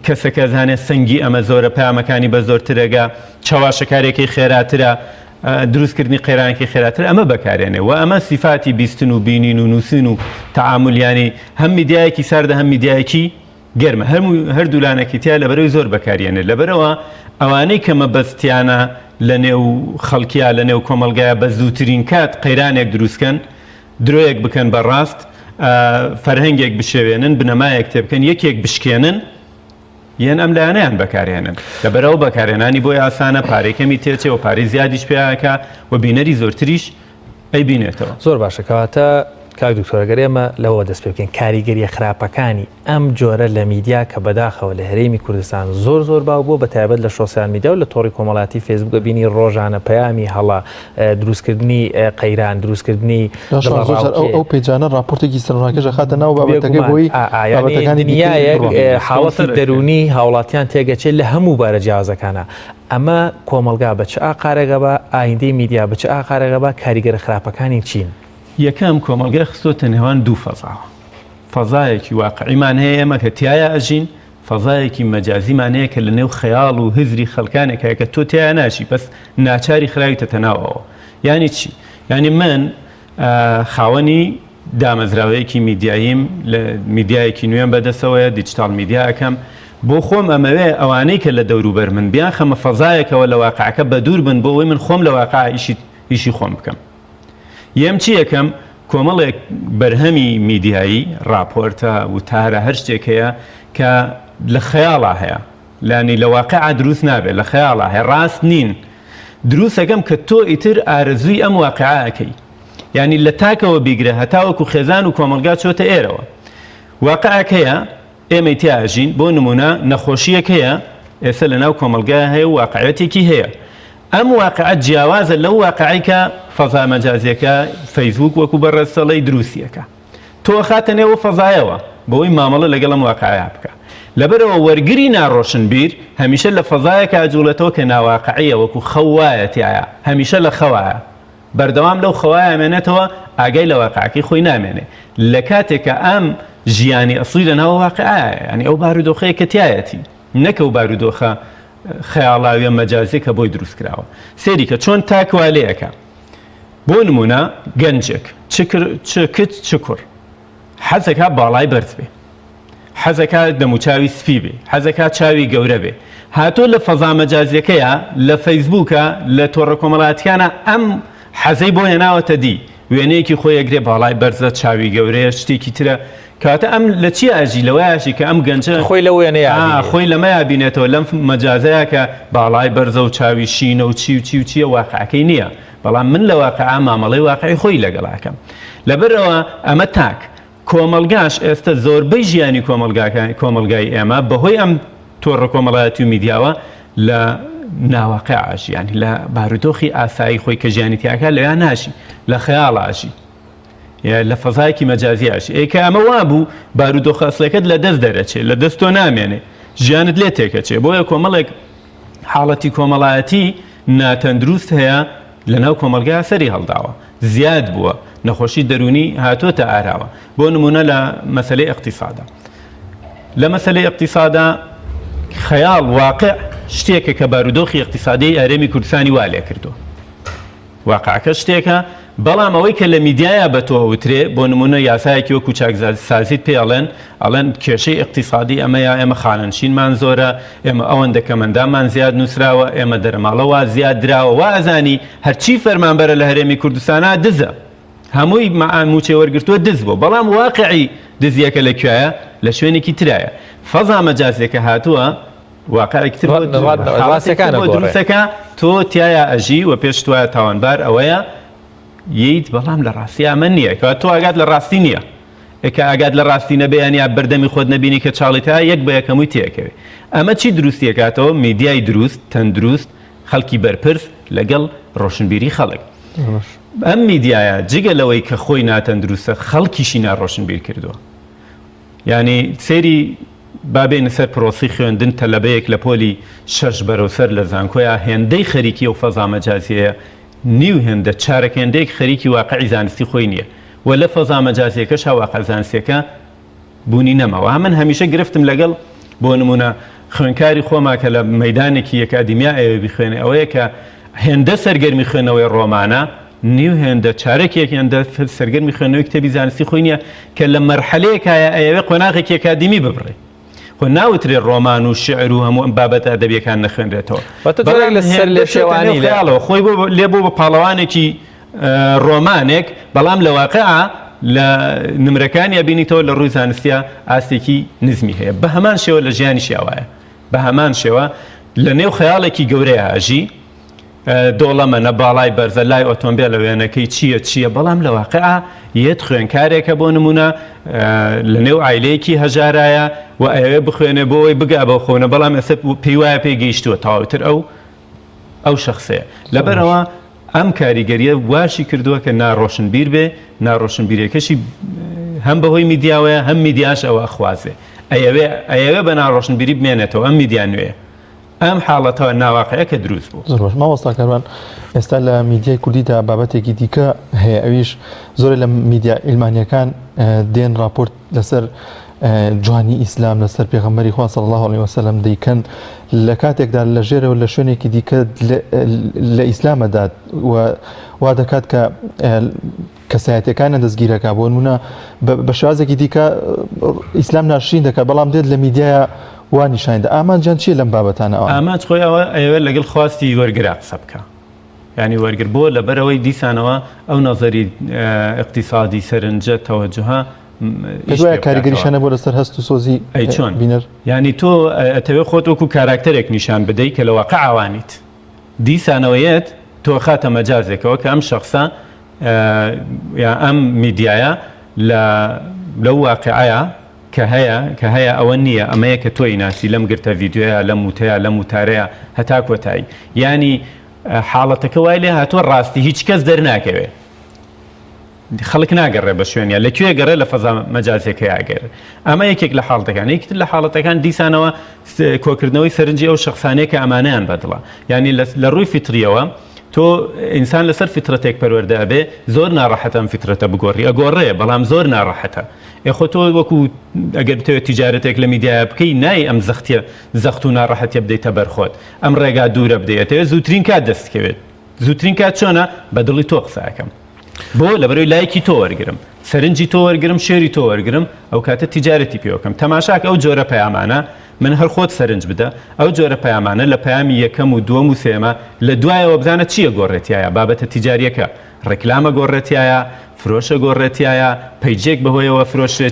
کەسەکە زانێت سەنگی ئەمە زۆرە پامەکانی بە زۆرترەگە چاواشەکارێکی خێراترە دروستکردنی قێرانێکی خێراتر ئەمە بەکارێنێ و ئەمە سیفاتی بیستن و بینین و نووسین و تەعاملیانی هەم میدیایەکی ساردە هەم میدیایەکی گەرمە هەردوولانێکی تیا لەبەرەوەی زۆر بەکارێنێ لەبەرەوە ئەوانەی کە مەبەستیانە لە نێو خەڵکیە لە نێو کۆمەلگایە بە زووترین کات قەیرانێک دروستکەن درۆیەک بکەن بەڕاست فەرهەنگێک بشێوێنن بنەمایەک تێبکەن یەکێک بشکێنن یان ئەم لایەنەیان بەکارێنن لەبەرەوە بەکارێنانی بۆی ئاسانە پارێکەمی تێچێ و پارەی زیادیش پێیاکە و بینەری زۆرتریش ئەی بینێتەوە زۆر باشە کەواتە کاک دکتۆرەگەر ئێمە لەوە دەست پێ بکەین کاریگەریە خراپەکانی ئەم جۆرە لە میدیا کە بەداخەوە لە هەرێمی کوردستان زۆر باو بۆ بە تایبەت لە سۆسیال میدیا و لە تۆڕی کۆمەڵاتی فێسبووکە بینی ڕۆژانە پەیامی هەڵا دروستکردنی قەیران دروستکردنی ئەو پێجانە راپۆرتێکی سەرڕاکێژە خاتە ناو بابەتەکەی بۆی دنیایەک حاڵەتی دەرونی هاوڵاتیان تێگەچێت لە هەموو بارە جیاوازەکانە ئەمە کۆمەلگا بە چ ئاقارێکە بە ئایندەی میدیا بە چ ئاقارێکە بە کاریگەرە خراپەکانی چین یەکەم کۆمەلگای خستۆتە نێوان دوو فەزاوە فەزایەکی واقعیمان هەیە ئێمە کە تایە ئەژین فەزایەکی مەجازیمان هەیە کە لە نێو خەیاڵ و هزری خەڵکانێکە کە تۆ تیا ناشی بەس ناچاری خراویتە تەناوەوە یعنی چی؟ یعنی من خاوەنی دامەزراوەیەکی میدیاییم لە میدیایەکی نوێن بەدەسەوەیە دیجیتال میدیاەکەم بۆ خۆم ئەمەوێ ئەوانەی کە لە دەوروبەر من بیان خەمە فەزایەکەوە لە واقعەکە بە دوور بن بۆ ئەوەی من خۆم لە واقع ئیشی خۆم بکەم یەم چی یەکەم کۆمەڵێک بەرهەمی میدیایی راپۆرتە وتارە هەر شتێک هەیە کە لە خەیاڵا هەیە لانی لە واقعا دروست نابێت لە خەیاڵا هەیە ڕاست نین دروستەکەم کە تۆ ئیتر ئارەزووی ئەم واقعەکەی یعنی لە تاکەوە بیگرە هەتاوەکو خێزان و کۆمەلگا چۆتە ئێرەوە واقعەکەیە ئێمە تیاژین بۆ نمونە نەخۆشیەک هەیە ئێستا لە ناو کۆمەلگای هەیە و واقعەتێکی هەیە ئەم واقعەت جیاوازە لەو واقعی کە فەزا مەجازیەکە فەیسبوک وەکو بەڕێستەڵەی دروستیەکە تۆ خاتە نێوە فەزایەوە بەوەی مامەڵە لەگەڵ ئەم واقعەیە بکە لەبەرەوە وەرگری ناڕۆشنبیر هەمیشە لە فەزایەکە ئەجوڵێتەوە کە ناواقعیە وەکو خەوایەتیایە هەمیشە لە خەوایە بەردەوام لەو خەوایە ئەمێنێتەوە ئاگای لە واقعەکەی خۆی نامێنێ لە کاتێکە ئەم ژیانی ئەسڵی لە ناوە واقعایە ینی ئەو بارودۆخەیە کە تایەتی نەکە و بارودۆخە خەیاڵاویە مەجازی کە بۆی دروست کراوە سێری کە چۆن تاکوالەیەکە بۆ نمونە گەنجێک چ کوڕ حەزەکە باڵای بەرز بێ حەزەکە دەموچاوی سپی بێ حەزەکە چاوی گەورە بێ هاتۆ لە فەزا مەجازیەکەیە لە فەیسبوکە لە تۆڕە کۆمەڵاتیانە ئەم حەزەی بۆ هێناوەتە دی وێنەیەکی خۆی ئەگرێ باڵای بەرزە چاوی گەورەیە شتێکی ترە کاتە ئەم لە چی ئاژی لەوەیەشی کە ئەم گەنجە خۆی لە وێنەیە خۆی لەمەیە بینێتەوە لەم مەجازەیە کە باڵای بەرزە و چاوی شینە و چی و چی و چیە واقعەکەی نییە بەڵام من لە واقعا مامەڵەی واقعی خۆی لەگەڵاکەم لەبەرەوە ئەمە تاک کۆمەلگاش ئێستا زۆربەی ژیانی کۆمەلگای ئێمە بەهۆی ئەم تۆڕە کۆمەڵایەتی و میدیاوە لە ناواقعش ینی لە بارودۆخی ئاسایی خۆی کە ژیانی تیاکە لەیان ناشی لە خەیاڵاشی لە فەزایەکی مەجازیاشی ئەیکە ئەمە وابوو بارودۆخە ئەسڵەکەت لە دەست دەرەچێت لە دەست تۆ نامێنێ ژیانت لێ تێکەچێ بۆیە کۆمەڵێک حاڵەتی کۆمەڵایەتی ناتەندروست هەیە لە ناو کۆمەلگا سەری هەڵداوە زیاد بووە نەخۆشی دەرونی هاتۆتە ئاراوە بۆ نمونە لە مەسەلەی اقتصادا لە مەسەلەی اقتصادا خەیاڵ واقع شتێکە کە بارودۆخی اقتصادی ئارێمی کوردستانی وا لێ کردووە واقعەکە شتێکە بەڵام ئەوەی کە لە میدیایە بە تۆ وترێ بۆ نمونە یاسایەکی وەکو چاکسازیت پێ ئەڵێن کێشەی اقتصادی ئەمەیە ئێمە خانەنشینمان زۆرە ئێمە ئەوەندە کەمەندامان زیاد نووسراوە ئێمە دەرماڵەوە زیاد دراوە وازانی هەرچی فەرمانبەرە لە هەرێمی کوردستانە دزە هەمووی موچێ وەرگرتووە دز بوو بەڵام واقعی دزیەکە لەکوێیە لە شوێنێکی ترایە فەزا مەجازێکە هاتووە واقعێکی دروستەکە تۆ تایە ئەژی و پێش توایە تاوانبار ئەوەیە ییت بەڵام لە ڕاستی ئەمە نییە کە تۆ ئاگات لە ڕاستی نییە ئەکە ئاگات لە ڕاستی نەبیانیا بەردەمی خۆت نەبینی کە چاڵیتە یەک بە یەکەمووی تێکەوێ ئەمە چی دروستیەکاتەوە میدیای دروست تەندروست خەڵکی بەرپرس لەگەڵ ڕۆشنبیری خەڵک ئەم میدیایە جگە لەوەی کە خۆی ناتەندروستە خەڵکیشی ناڕۆشنبیر کردووە ینی سێری بابێنە سەر پرۆسی خوێندن تەلەبەیەک لە پۆلی 6 بەرەوسەر لە زانکۆیە هێندەی خەریکی و فەزا مەجازیەیە نیو هێندە چارەک هێندەیەک خەریکی واقعی زانستی خۆی نییە و لە فەزا مەجازیەکەش واقع زانستیەکە بوونی نەماوە من هەمیشە گرفتم لەگەڵ بۆ نمونە خوێنکاری خۆما کە لە مەیدانێکی ئەکادیمیا ئەوێ بخوێنێ ئەوەیە کە هێندە سەرگەرمی خوێنەوەی ڕۆمانە نیو هێندە چارەکێک هێندە سەرگەرمی خوێنەوەی کتێبی زانستی خۆی نییە کە لە مەرحەلەیەکایە ئەوێ قۆناغێکی ئەکادیمی ببڕێ خۆ ناوترێ ڕۆمان و شعر و هەموو ئەم بابەتە ئەدەبیەکان نەخوێنرێتەوە خۆی لێ بۆ بە پاڵەوانێکی ڕۆمانێک بەڵام لە واقعا لە نمرەکانی ئەبینیتەوە لە ڕووی زانستیە ئاستێکی نزمی هەیە بە هەمان شێوە لە ژیانی شیاوایە بە هەمان شێوە لە نێو خەیاڵێکی گەورەیە ئاژی دۆڵەمەنە باڵای بەرزە لای ئۆتۆمبیل لە وێنەکەی چییە بەڵام لە واقعا یەت خوێنکارێکە بۆ نمونە لە نێو عیلەیەکی هەژارایە و ئەوێ بخوێنێ بۆەوەی بگا بە خۆنە بەڵام ئێستا پێی وایە پێگەیشتووە تاوتر ئەو شخصەیە لەبەرەوە ئەم کاریگەریە واشی کردووە کە ناڕۆشنبیر بێ ناڕۆشنبیرەکەشی هەم بەهۆی میدیاوەیە هەم میدیاش ئەوە ئەخوازێ ئەیەوێ بە ناڕۆشنبیری بمێنێتەوە ئەم میدیا نوێ ئەم حاڵەتەوە ناواقعەیە کە دروست بوو زۆر باش مامۆستاکەروان ئێستا لە میدیای کوردیدا بابەتێکی دیکە هەیە ئەویش زۆر لە میدیا ئیلمانیەکان دێن راپۆرت لەسەر جوانی ئیسلام لەسەر پێغەمبەری خوا صلی الله علیه وسلم دەیکەن لە کاتێکدا لە ژێرەوە لە شوێنێکی دیکە لە ئیسلامەدا وا دەکات کە کەسایەتەکانە دەستگیرەکە بۆ نمونە بە شێوازێکی دیکە ئیسلام ناشرین دەکات بەڵام دێت لە میدیایە وانیشاندا ئامانجان چیە لەم بابەتانە ئامانج خۆی ئەوە ئەوێ لەگەڵ خواستی وەرگرا قسە بکە ینی وەرگر بۆ لەبەرەوەی دیسانەوە ئەو نەزەری اقتصادی سەرنجە تەوەجوها دوای کاریگەریشانە بۆ لەسەر هەست و سۆزی ئەی چۆن بینەر ینی تۆ ئەتەوێ خۆت وەکو کاراکتەرێک نیشان بدەیت کە لە واقع ئاوانیت دیسانەوەیەت تۆ خاتە مەجازێکەوە کە ئەم شخصە یا ئەم میدیایە لەو واقعەیە کە هەیە ئەوە نییە ئەمەیە کە تۆی ناسی لەم گرتە ڤیددیۆیە لەم وتەیە لەم وتارەیە هەتا کۆتایی ینی حاڵەتەکە وای لێ هاتووە ڕاستی هیچ کەس دەرناکەوێت خەڵک ناگەڕێ بە شوێنە لەکوێ گەڕێ لە فەزا مەجازێکە یاگەر ئەمە یەکێک لە حاڵەتەکان یەکتر لە حاڵەتەکان دیسانەوە کۆکردنەوەی سەرنجی ئەو شخصانەیە کە ئەمانەیان بەدڵە ینی لە ڕووی فیتریەوە تۆ ئینسان لەسەر فیترەتێک پەروەردە ئەبێ زۆر ناڕەحەتە ئەم فیترەتە بگۆڕی ئەگۆڕێ بەڵام زۆر ناڕەحەتە ئێخۆ تۆ وەکو ئەگەر بتەوێت تیجارەتێک لە میدیایە بکەی نای ئەم زەخت و ناڕەحەتیە بدەیتە بەرخۆت ئەم ڕێگا دوورە بدەیەتەوە زووترین کات دەستکەوێت زووترین کات چۆنە بە دڵی تۆ قساکەم بۆ لەبەرەوەی لایەکی تۆ وەرگرم سەرنجی تۆ وەرگرم شێری تۆ وەرگرم ئەو کاتە تیجارەتی پێوەکەم تەماشاک ئەو جۆرە پەیامانە من هەر خۆت سەرنج بدە ئەو جۆرە پەیامانە لە پەیامی یەکەم و دووەم و سێمە لە دوایەوە بزانە چییە گۆڕێتیایە بابەتە تیجاریەکە ڕێکلامە گۆڕێتیایە فرۆشە گۆڕێتیایە پەیجێک بەهۆیەوە فرۆشە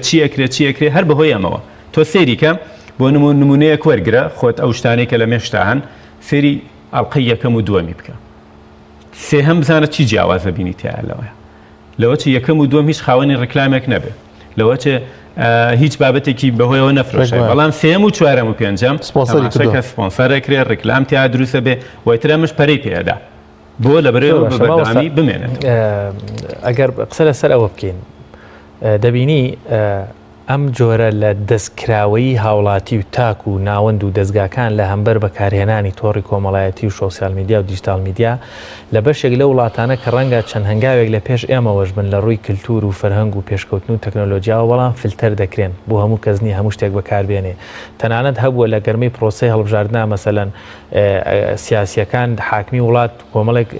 چیەکرێ هەر بەهۆی ئەمەوە تۆ سێریکە بۆ نمونەیەک وەرگرە خۆت ئەو شتانەی کە لە مێشتان سێری ئەڵقەی یەکەم و دووەمی بکە سێهەم بزانە چی جیاوازە بینی تایە لەوە چ یەکەم و دووەم هیچ خاوەنی ڕێکلامێک نەبێت لەوە چ هیچ بابەتێکی بەهۆیەوە نەفرۆشێ بەڵام سێم و چوارەم و پێنجەم کە سپۆنسەرێکرێ ڕێکلامتیا دروستە بێ وایترەمش پەرەی پێدا بۆ لەبەرەوە بەردەوامی بمێنێت ئەگەر قسە لەسەر ئەوە بکەین دەبینی ئەم جۆرە لە دەستکراوەی هاوڵاتی و تاک و ناوەند و دەستگاکان لە هەمبەر بەکارهێنانی تۆڕی کۆمەڵایەتی و سۆسیال میدیا و دیجیتال میدیا لە بەشێک لە وڵاتانە کە ڕەنگە چەند هەنگاوێک لە پێش ئێمەوەش بن لە ڕووی کللتور و فەرهەنگ و پێشکەوتن و تەکنۆلۆژیاوە بەڵام فیلتەر دەکرێن بۆ هەموو کەسنی هەموو شتێک بەکاربێنێ تەنانەت هەبووە لە گەرمەی پرۆسەی هەڵبژاردنا مەسەلەن سیاسیەکان حاکمی وڵات کۆمەڵێک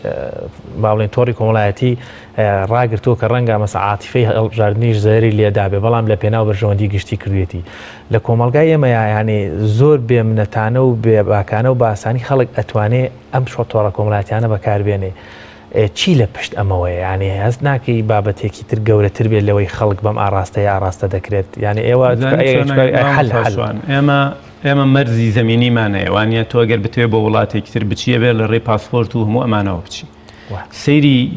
باڵێن تۆڕی کۆمەڵایەتی ڕاگرتووە کە ڕەنگە مەسە عاتیفەی هەڵبژاردنیش زەری لێدابێ بەڵام لە پێناو بەرژەوەندی گشتی کردوێتی لە کۆمەلگای ئێمە یعنی زۆر بێمنەتانە و بێباکانە و باسانی خەڵک ئەتوانێ ئەم تۆڕە کۆمەڵایەتیانە بەکاربێنێ چی لە پشت ئەمەوەی یعنی هەست ناکەی بابەتێکی تر گەورەتر بێت لەوەی خەڵک بەم ئاڕاستە دەکرێت یعنی ئێوە ئێمە مەرزی زمینیمانەیە وانە تۆ ئەگەر بتوێ بۆ وڵاتێکی تر بچیە بێت لە ڕێی پاسپۆرت و هەموو ئەمانەوە بچی سەیری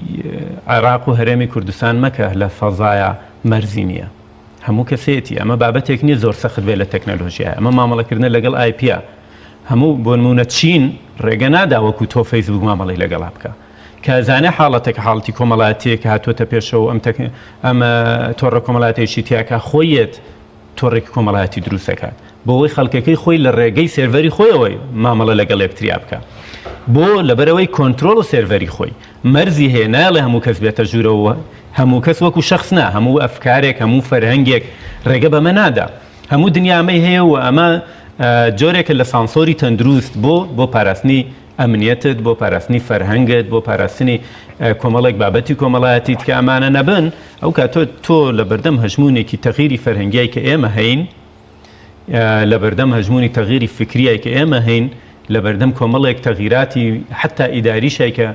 عێراق و هەرێمی کوردستان مەکە لە فەزایە مەرزی نییە هەموو کەسێتی ئەمە بابەتێک نییە زۆر سەخت بێت لە تەکنەلۆژیە ئەمە مامەڵەکردن لەگەڵ آیپە هەموو بۆ نمونە چین ڕێگە ناداوەکو تۆ فەیسبوک مامەڵی لەگەڵا بکە کە زانێ حاڵەتێک حاڵەتی کۆمەڵایەتیە کە هاتووەتە پێشەوە ئەمە تۆڕە کۆمەڵایەتێکی تیاکە خۆیەت تۆڕێکی کۆمەڵایەتی دروستەکات بۆەوەی خەڵکەکەی خۆی لە ڕێگەی سێڤەری خۆیەوەی مامەڵە لەگەڵ یەکتریا بکە بۆ لەبەرەوەی کۆنتترۆل و سێڤەری خۆی مەرزی هەیە ناڵێ هەموو کەس بێتە ژوورەوە هەموو کەس وەکو شخص نا هەموو ئەفکارێک هەموو فەرهەنگێک ڕێگە بەمە نادا هەموو دنیامەی هەیە و ئەمە جۆرێکە لە سانسۆری تەندروست بۆ پاراستنی ئەمنیەتت بۆ پاراستنی فەرهەنگت بۆ پاراستنی کۆمەڵێک بابەتی کۆمەڵایەتیت کە ئەمانە نەبن ئەو کات تۆ لە بەردەم هەژمونێکی تەغیری فەرهەنگیای کە ئێمە هەین لە بەردەم هەژمونی تەغیری فکریای کە ئێمە هەین لە بەردەم کۆمەڵێک تەغیراتی حتا ئیداریشای کە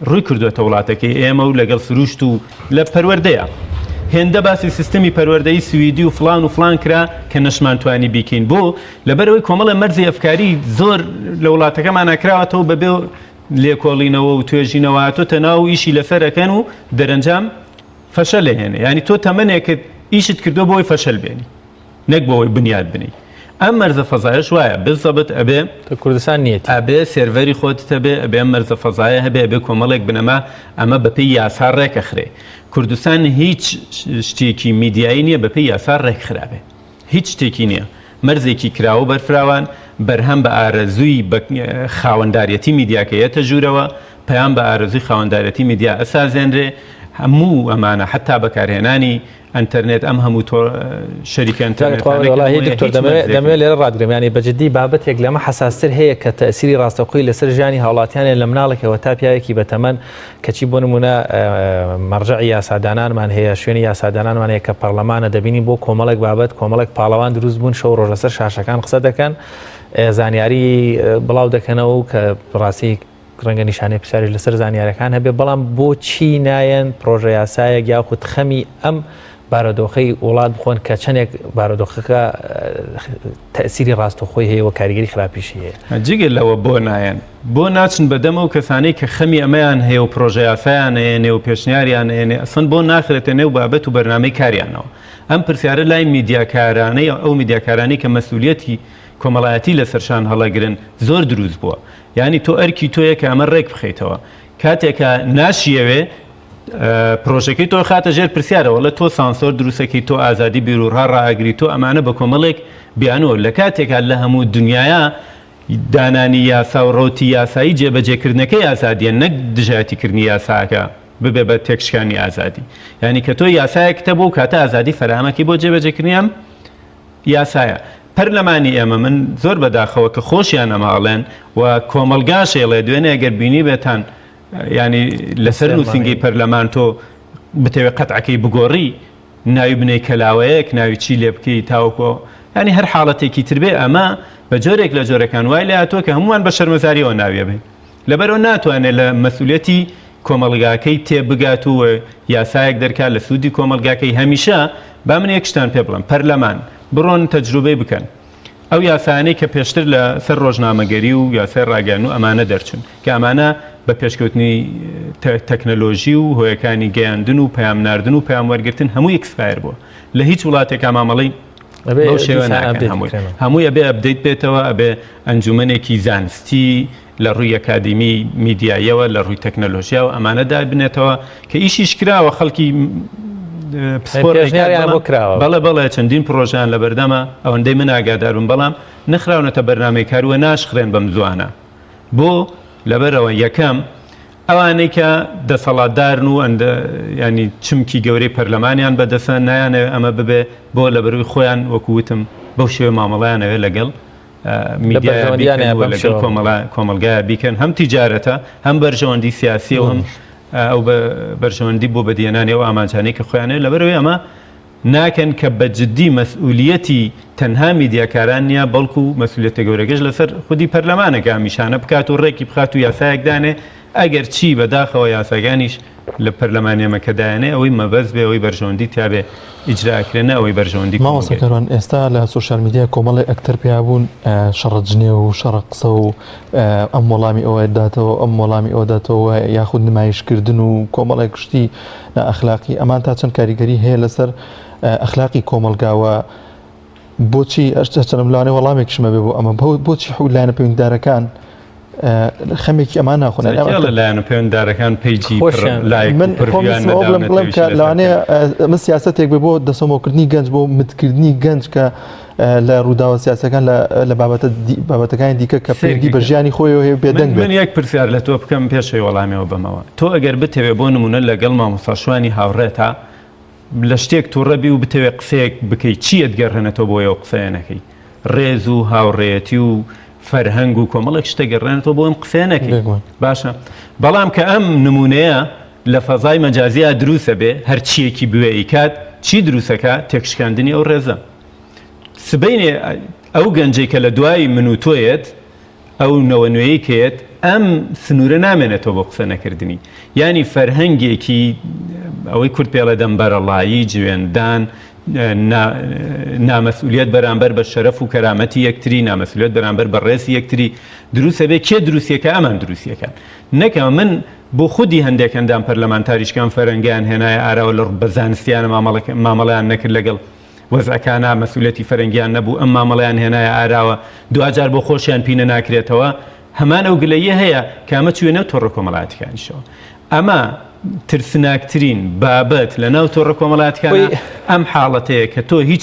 ڕووی کردوێتە وڵاتەکەی ئێمە و لەگەڵ سروشت و لە پەروەردەیە هێندە باسی سیستەمی پەروەردەی سویدی و فلان کرا کە نەشمانتوانی بیکەین بۆ لەبەرەوەی کۆمەڵە مەرزی ئەفکاری زۆر لە وڵاتەکەمان ناکراوەتەوە بەبێ لێکۆڵینەوە و توێژینەوە تۆ ناو ئیشی لەسەرەکەن و دەرەنجام فەشەل لێهێنێ ینی تۆ تەمەنێکت ئیشت کردو بۆی فەشەل بێنی نەک بۆەوەی بنیاد بنی ئەم مەرزە فەزایش وایە بزەبت ئەبێ کوردستان نیت ئەبێ سێڤەری خۆتتە بێ ئەبێ مەرزە فەزایە هەبێ ئەبێ کۆمەڵێک بنەما ئەمە بەپێی یاسا ڕێکەخرێ کوردستان هیچ شتێکی میدیایی نییە بەپێی یاسا ڕێکخرابێ هیچ شتێکی نییە مەرزێکی کراوە بەرفراوان بەرهەم بە ئارەزووی خاوەنداریەتی میدیاکەیەتە ژوورەوە پەیام بە ئارەزووی خاوەنداریەتی میدیا ئەسازێنرێ هەموو ئەمانە حتا بەکارهێنانی ئەتەرنێت ئەم هەموو تۆ شەریکە دەمێت لێرە ڕادگرم ینی بەجددی بابەتێک لەمە حساستر هەیە کە تەسیری ڕاستەقۆی لەسەر ژیانی هاوڵاتیانێ لە مناڵێکەوە تا پیاوێکی بەتەمەن کەچی بۆ نمونە مەرجعی یاسادانانمان هەیە شوێنی یاسادانانمان هەیە کە پەرلەمانە دەبینی بۆ کۆمەڵێک بابەت کۆمەڵێک پاڵەوان دروست بوون شەو ڕۆژ لەسەر شاشەکان قسە دەکەن زانیاری بڵاو دەکەنەوە و کە ڕاستی ڕەنگە نیشانەی پرسیاری لەسەر زانیارەکان هەبێ بەڵام بۆچی نایەن پرۆژە یاسایەک یاخود خەمی ئەم بارودۆخەی وڵات بخۆن کە چەندێک بارودۆخەکە تەسیری ڕاستەخۆی هەیە و کاریگەری خراپیشی هەیە جگە لەوە بۆ ناچن بەدەمە و کەسانەی کە خەمی ئەمەیان هەیە و پرۆژە یاسایان هێنێ و پێشنیاریان هێنێ ئەسن بۆ ناخرێتە نێو بابەت و بەرنامەی کاریانەوە ئەم پرسیارە لای میدیاکارانەی ئەو میدیاکارانی کە مەسئولیەتی کۆمەڵایەتی لەسەرشان هەڵەگرن زۆر دروست بووە یعنی تۆ ئەرکی تۆیە کە ئەمە ڕێک بخەیتەوە کاتێکە ناشیەوێ پرۆژەکەی تۆ خاتە ژێر پرسیارەوە لە تۆ سانسۆر دروستەکەی تۆ ئازادی بیرروها ڕائگری تۆ ئەمانە بە کۆمەڵێک بیانەوە لە کاتێکا لە هەموو دنیاە دانانی یاسا و ڕۆتی یاسایی جێبەجێکردنەکەی ئازادیە نەک دژایەتیکردنی یاساکە ببێ بە تێکشکانی ئازادی یعنی کە تۆ یاسایەکتە بۆ کاتە ئازادی فەرهەمەکی بۆ جێبەجێکردنیام یاسایە پەرلەمانی ئێمە من زۆر بەداخەوە کە خۆشیان ئەماڵێن و کۆمەلگاشێڵێ دوێنێ ئەگەر بینی بێتان ینی لەسەر نووسنگی پەرلەمان تۆ بتەوێت قەتعەکەی بگۆڕی ناوی بنەی کەلاوەیەک ناوی چی لێ بکەی تاوکۆ ینی هەر حاڵەتێکی تربێ ئەمە بە جۆرێک لە جۆرەکان وای لە هاتووە کە هەمووان بە شەرمەزاریەوە ناویە بێ لەبەرەوە ناتوانێت لە مەسئولیەتی کۆمەلگاکەی تێبگات و یاسایەک دەرکات لە سوودی کۆمەلگاکەی هەمیشە با من یەکشتان پێ بڵم پەرلەمان بڕۆن تەجروبەی بکەن ئەو یاسانەی کە پێشتر لە سەر ڕۆژنامەگەری و یاسای ڕاگەیان و ئەمانە دەرچوون کە ئەمانە بە پێشکەوتنی تەکنەلۆژی و هۆیەکانی گەیاندن و پەیام ناردن و پەیام وەرگرتن هەمووی ئەکسپایر بووە لە هیچ وڵاتێک مامەڵی هەمووی ئەبێ ئەبدەیت بێتەوە ئەبێ ئەنجومەنێکی زانستی لە ڕووی ئەکادیمی میدیایەوە لە ڕووی تەکنەلۆژیا و ئەمانەدا بنێتەوە کە ئیشیش کراوە خەڵکی بەڵێ بەڵێ چەندین پرۆژیان لە بەردەمە ئەوەندەی من ئاگادارم بەڵام نەخراونەتە بەرنامەی کاروە ناشخرێن بەم زوانە بۆ لەبەرەوە یەکەم ئەوانەی کە دەسەڵاتدارن و ینی چمکی گەورەی پەرلەمانیان بەدەسە نایانەوێت ئەمە ببێ بۆ لە بەروی خۆیان وەکووتم بەو شێوە مامەڵیانەوێت لەگەڵ میدیالەگەڵ کۆمەلگایە بیکەن هەم تیجارەتە هەم بەرژەوەندی سیاسی و هەم ئەو بەرژەوەندی بۆ بەدیێنانی و ئامانجانەی کە خۆیانەیە لەبەرەوەی ئەمە ناکەن کە بەجددی مەسئولیەتی تەنها میدیاکاران نییە بەڵکو و مەسئولیەتە گەورەگەش لەسەر خودی پەرلەمانەکە میشانە بکات و ڕێکی بخات و یاسایەکدانێ ئەگەر چی بەداخەوە یاساگانیش لە پەرلەمانیەمەکەدایانێ ئەوەی مەبەست بێ ئەوەی بەرژەوەندی تابێ ئیجراکرێنە ئەوەی بەرژەوەندی ماوەسەکەران ئێستا لە سوۆشال میدیا کۆمەڵی ئەکتەر پیابوون شەڕەجنێ و شەڕە قسە و ئەم وەڵامی ئەوە داتەوە ئەم وەڵامی ئەوە داتەوە یاخود نمایشکردن و کۆمەڵێک شتی ئەخلاقی ئەمان تا چەند کاریگەری هەیە لەسەر ئەخلاقی کۆمەلگاوە بۆچی ئەشتەچەنم لەوانێ وەڵامێکشمە بێ بۆ ئەمە بۆچی حولایەنە پەیوەنددارەکان خەمێکی ئەمان ناخۆن لەلایەن پەیوەنددارەکان پیجی من بڵم کە لەوانەیە ئەمە سیاسەتێک بێ بۆ دەسەڵاتکردنی گەنج بۆ متکردنی گەنج کە لە ڕووداوە سیاسەکان لە بابەتەکانی دیکە کە پێی بە ژیانی خۆیەوە هەیە بێدەنگ من یەک پرسیار لە تۆ بکەم پێشەوەی وەڵامیەوە بمەوە تۆ ئەگەر بتەوێ بۆ نمونە لەگەڵ مامۆستاشوانی هاوڕێتە لە شتێک تووڕەبی و بتەوێت قسەیەک بکەیت چی ئەتگەڕێنێتەوە بۆ ئەو قسەیەنەکەی ڕێز و هاوڕێتی و فەرهەنگ و کۆمەڵێک شتە گەڕێنێتەوە بۆ ئەم قسەیەنەکەی باشە بەڵام کە ئەم نمونەیە لە فەزای مەجازیە دروستە بێ هەر چیەکی بوێ کات چی دروستەکە تێکشکاندنی ئەو ڕێزە سبەینێ ئەو گەنجەی کە لە دوای من و تۆیت ئەو نەوە نوێیی کێت ئەم سنوورە نامێنێتەوە بۆ قسە نەکردنی ینی فەرهەنگێکی ئەوەی کورد پێڵە دەمبەرەڵایی جوێندان نامەسئولیت بەرامبەر بە شەرەف و کەرامەتی یەکتری نامەسئولیت بەرامبەر بە ڕێزی یەکتری دروستە بێ کێ دروستیەکە ئەمان دروستیەکان نەکە من بۆ خودی هەندێک ئەندام پەرلەمانتاریشکان فەرەنگیان هێنایە ئاراوە لە بە زانستیانە مامەڵیان نەکرد لەگەڵ وەزعەکانە مەسئولیەتی فەرەنگیان نەبوو ئەم مامەڵیان هێنایە ئاراوە دوجار بۆ خۆشیان پینە ناکرێتەوە هەمان ئەو گلەیە هەیە کامە چوێنە تۆڕە کۆمەڵایەتیەکانیشەوە ئەمە ترسناکترین بابەت لە ناو تۆڕە کۆمەڵایەتیەکانە ئەم حاڵەتەیە کە تۆ هیچ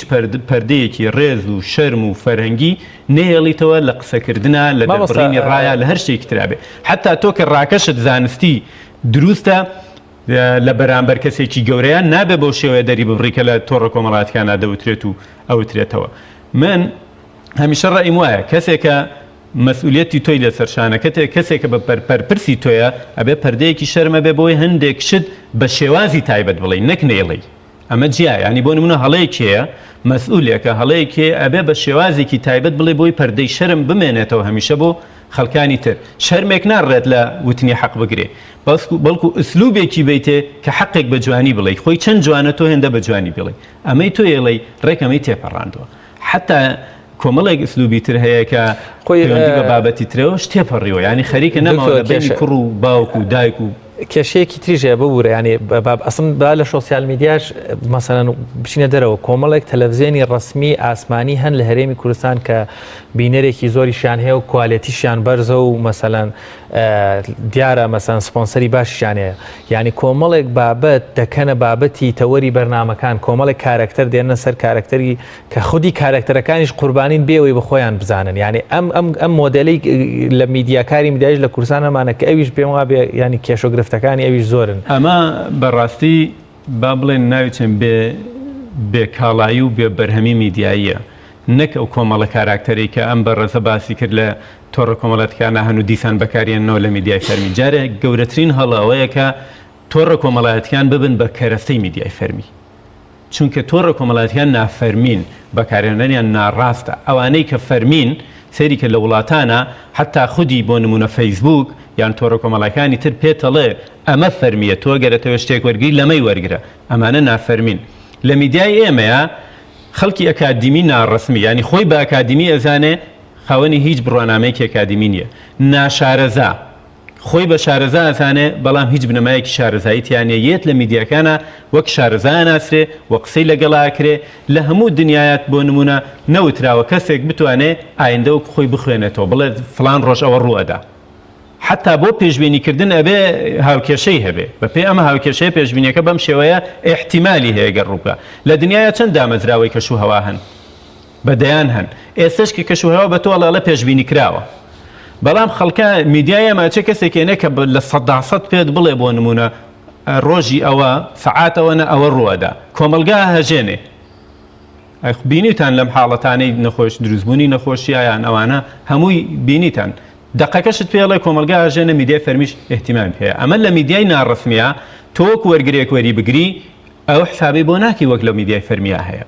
پەردەیەکی ڕێز و شەرم و فەرهەنگی نێڵیتەوە لە قسەکردنە لە دەبڕینی ڕایە لە هەر شتێکی ترابێ حتا تۆ کە ڕاکەشت زانستی دروستە لە بەرامبەر کەسێکی گەورەیان نابێ بۆ شێوەیە دەری ببڕیکە لە تۆڕە کۆمەڵایەتیەکانە دەوترێت و ئەوترێتەوە من هەمیشە ڕائیم وایە کەسێکە مەسئولیەتی تۆی لەسەرشانەکەتێک کەسێکە بە پەرپرسی تۆیە ئەبێ پەردەیەکی شەرمە بێ بۆی هەندێک شت بە شێوازی تایبەت بڵێ نەک نێڵی ئەمە جیای ینی بۆ نمونە هەڵەیەکەیە مەسئولێکە هەڵەیەکێ ئەبێ بە شێوازێکی تایبەت بڵێ بۆی پەردەی شەرم بمێنێتەوە هەمیشە بۆ خەڵکانی تر شەرمێک ناڕێت لە وتنی حەق بگرێ بەڵکو ئسلوبێکی بیتێ کە حەقێک بە جوانی بڵێ خۆی چەند جوانە تۆ هێندە بە جوانی بڵێ ئەمەی تۆ ێڵەی ڕێکەمەی تێپەڕاندووە حتا کۆمەڵێک ئسلوبی تر هەیە کە بە بابەتی ترەوە شتێپەڕیەوە ینی خەریکە نەماوە بینی کوڕ و باوک و دایک و کێشەیەکی تریژێ ببوورە ینی ئەسم با لە سۆسیال میدیاش مەسەن بچینە دەرەوە کۆمەڵێک تەلەڤزیۆنی ڕسمی ئاسمانی هەن لە هەرێمی کوردستان کە بینەرێکی زۆریشیان هەیە و کوالیتیشیان بەرزە و مەسەلەن دیارە مەسەن سپۆنسەری باشیان هەیە ینی کۆمەڵێک بابەت دەکەنە بابەتی تەوەری بەرنامەکان کۆمەڵێک کارکتەر دێنە سەر کارکتەری کە خودی کارکتەرەکانیش قوربانین بێەوەی بخۆیان بزانن ینی ئەم مۆدلی لە میدیاکاری میدیاش لە کوردستان هەمانە کە ئەویش پێم وابێ ینی کێشۆگرفتەکانی ئەویش زۆرن ئەمە بەڕاستی با بڵێن ناوچێن بێ کاڵایی و بێ بەرهەمی میدیاییە نەک ئەو کۆمەڵە کاراکتەری کە ئەم بەڕێزە باسی کرد لە تۆڕە کۆمەڵەتەکانە هەن و دیسان بەکارێنەوە لە میدیای فەرمی جارێ گەورەترین هەڵاوەیە کە تۆڕە کۆمەڵایەتیان ببن بە کەرەستەی میدیای فەرمی چونکە تۆڕە کۆمەڵایەتیان نافەرمین بەکارێنەریان ناڕاستە ئەوانەی کە فەرمین سەیری کە لە وڵاتانە حتا خودی بۆ نمونە فەیسبوک یان تۆڕە کۆمەڵەکانی تر پێتەڵێ ئەمە فەرمیە تۆ گەرەتەوە شتێک وەرگری لەمەی وەرگرە ئەمانە نافەرمین لە میدیای ئێمەیە خەڵکی ئەکادیمی ناڕسمی ینی خۆی بە ئەکادیمی ئەزانێ خاوەنی هیچ بڕوانامەیەکی ئەکادیمی نییە ناشارەزا خۆی بە شارەزا ئەزانێ بەڵام هیچ بنەمایەکی شارەزاییتیانە یەت لە میدیاکانە وەک شارەزا ناسرێ وە قسەی لەگەڵاکرێ لە هەموو دنیایەت بۆ نمونە نەوتراوە کەسێک بتوانێ ئایندە و خۆی بخوێنێتەوە بڵێ فلان ڕۆژ ئەوە ڕوەدا حتا بۆ پێشبینیکردن ئەبێ هاوکێشەی هەبێ بە پێی ئەمە هاوکێشەیە پێشبینیەکە بەم شێوەیە احتیمالی هەیە گەڕ ڕووکە لە دنیاە چەند دامەزراوەی کەشوهەوا هەن بەدەیان هەن ئێستش کە کەشوهەوا بە تۆڵەڵە پێشبینی کراوە بەڵام خەڵکە میدیایە ماچە کەسێکێنە کە لە 100% پێت بڵێ بۆ نمونە ڕۆژی ئەوە سەعاتەوەنە ئەوە ڕوەدا کۆمەلگا هەژێنێ بینیتان لەم حاڵەتانەی نەخۆش دروستبوونی نەخۆشییان ئەوانە هەمووی بینیتان دقەکەشت پێڵێ کۆمەلگا هەژێنە میدیای فەرمیش احتیمام پێەیە ئەمە لە میدیای ناڕسمیە تۆک وەرگرێک وەری بگری ئەو حسابی بۆ ناکی وەک لە میدیای فەرمیە هەیە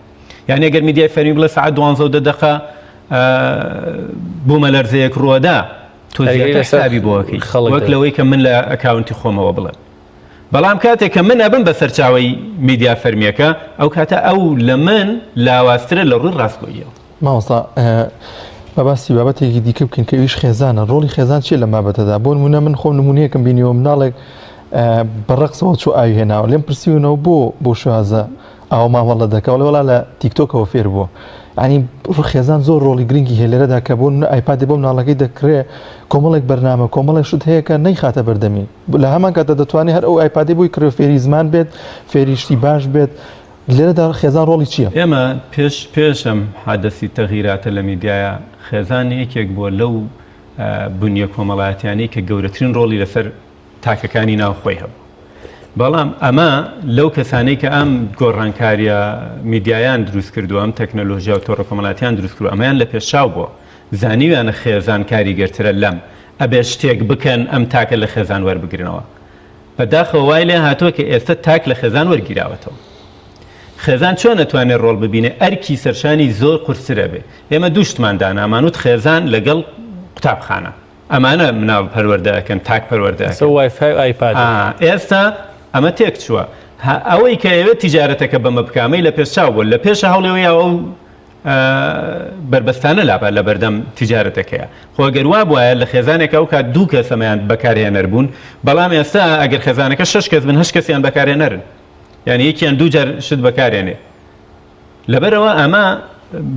یعنی ئەگەر میدیای فەرمی بڵێ سەعات 12 دقە بوومە لەرزەیەک ڕوەدا تۆ حسابی بۆکەی وەک لەوەی کە من لە ئەکاونتی خۆمەوە بڵێ بەڵام کاتێک کە من ئەبم بە سەرچاوی میدیا فەرمیەکە ئەو کاتە ئەو لە من لاواسترە لە ڕووی ڕاستگۆییەوە مامۆستا بەباسی بابەتێکی دیکە بکەین کە ئەویش خێزانە ڕۆڵی خێزان چیە لە بابەتەدا بۆ نمونە من خۆم نمونەیەکم بینیەوە مناڵێک بەڕقسەوە چوو ئاوی هێناوە لێم پرسیونەوە بۆ شوازە ئەو ماوەڵە دەکەوە وڵا لە تیکتۆکەوە فێر بووە ینی خێزان زۆر ڕۆڵی گرنگی هەیە لێرەدا کە بۆ ئایپادی بۆ مناڵەکەی دەکرێت کۆمەڵێک بەرنامە کۆمەڵێک شت هەیە کە نەیخاتە بەردەمی لە هەمان کاتە دەتوانێت هەر ئەو ئایپادی بۆی کڕێ فێری زمان بێت فێریشتی باش بێت لێرەدا خێزان ڕۆڵی چییە؟ ئێمە پێشم حادەسی تەغیراتە لە میدیایە خێزان یەکێک بووە لەو بنیە کۆمەڵایەتیانی کە گەورەترین ڕۆڵی لەسەر تاکەکانی ناوخۆی هەبوو بەڵام ئەمە لەو کەسانەی کە ئەم گۆڕانکاریە میدیایان دروست کردو ئەم تەکنەلۆژیا و تۆڕە کۆمەڵاتیان دروست کردو ئەمەیان لە پێشاو بووە زانیویانە خێزان کاریگەرترە لەم ئەبێ شتێک بکەن ئەم تاکە لە خێزان وەربگرنەوە بەداخەوە وای لێ هاتووە کە ئێستا تاک لە خێزان وەرگیراوەتەوە خێزان چۆن نەتوانێت ڕۆڵ ببینێ ئەرکی سەرشانی زۆر قورسرە بێ ئێمە دووشتماندان ئامانوت خێزان لەگەڵ قوتابخانە ئەمانە مناڵ پەروەردەکەن تاک پەروەردەکەن ئێستا ئەمە تێک چووە ئەوەی کە ئێوێت تیجارەتەکە بەمە بکامەی لە پێشچاو بوو لە پێش هەوڵەوەی ئەو بربەستانە لابە لە بەردەم تیجارەتەکەیە خۆگەروا بواە لە خێزانێک ئەو کات دوو کەس ئەمەیان بەکارهێنەر بوون بەڵام ئێستا ئەگەر خێزانەکە 6 کەس بن 8 کەسیان بەکارهێنەرن یعنی یەکیان دوو جار شت بەکارێنێ لەبەرەوە ئەمە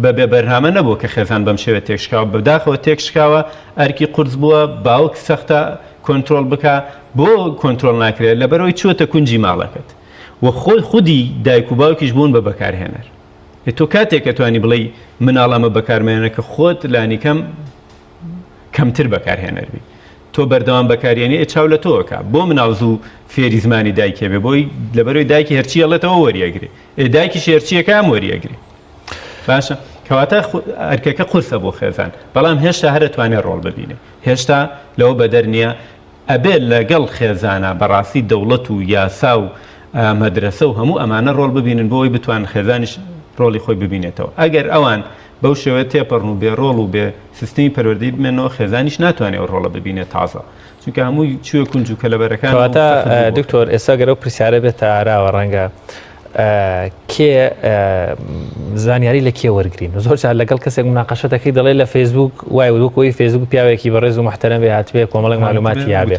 بەبێ بەرنامە نەبوو کە خێزان بەم شێوە تێکشکاوە بەداخەوە تێکشکاوە ئەرکی قورس بووە باوک سەختە کۆنتترۆل بکە بۆ کۆنتترۆل ناکرێت لەبەرەوەی چوەتە کونجی ماڵەکەت و خۆی خودی دایک و باوکیش بوون بە بەکارهێنەر تۆ کاتێک کە توانی بڵێ مناڵ ئەمە بەکارمێنە کە خۆت لانیکەم کەمتر بەکارهێنەربی تۆ بەردەوام بەکارێنی چاو لە تۆکە بۆ مناڵ زوو فێری زمانی دایکێ بێ بۆی لەبەرەوەی دایکی هەرچی ئەڵێتەوە وەریەگرێ دایکی شێرچیەکە ئەم وەریەگرێ باشە کەواتە ئەرکەکە قورسە بۆ خێزان بەڵام هێشتا هەر دەتوانێت ڕۆڵ ببینێ هێشتا لەوە بەدەر نییە ئەبێت لەگەڵ خێزانە بەڕاستی دەوڵەت و یاسا و مەدرسە و هەموو ئەمانە ڕۆڵ ببینن بۆی بتوان خێزانیش ڕۆڵی خۆی ببینێتەوە ئەگەر ئەوان بەو شێوەیە تێپەڕن و بێ ڕۆڵ و بێ سیستمی پەروەردەی بمێنەوە خێزانیش ناتوانێت ئەو ڕۆڵە ببینێت تازە چونکە هەمووی چووە کونج و کەلەبەرەکان کەواتە دکتۆر ئێستا گەرە و پرسیارە بێتە ئاراوە ڕەنگە کێ زانیاری لە کێ وەرگین زۆر لەگەڵ کەسێک مناقەشە دەکەی دەڵێ لە فەیسبوک وای وەکەوەی فەیسبوک پیاوێکی بەڕێز و محتەرەم بێ هاتبێ کۆمەڵێک معلوماتی یابێ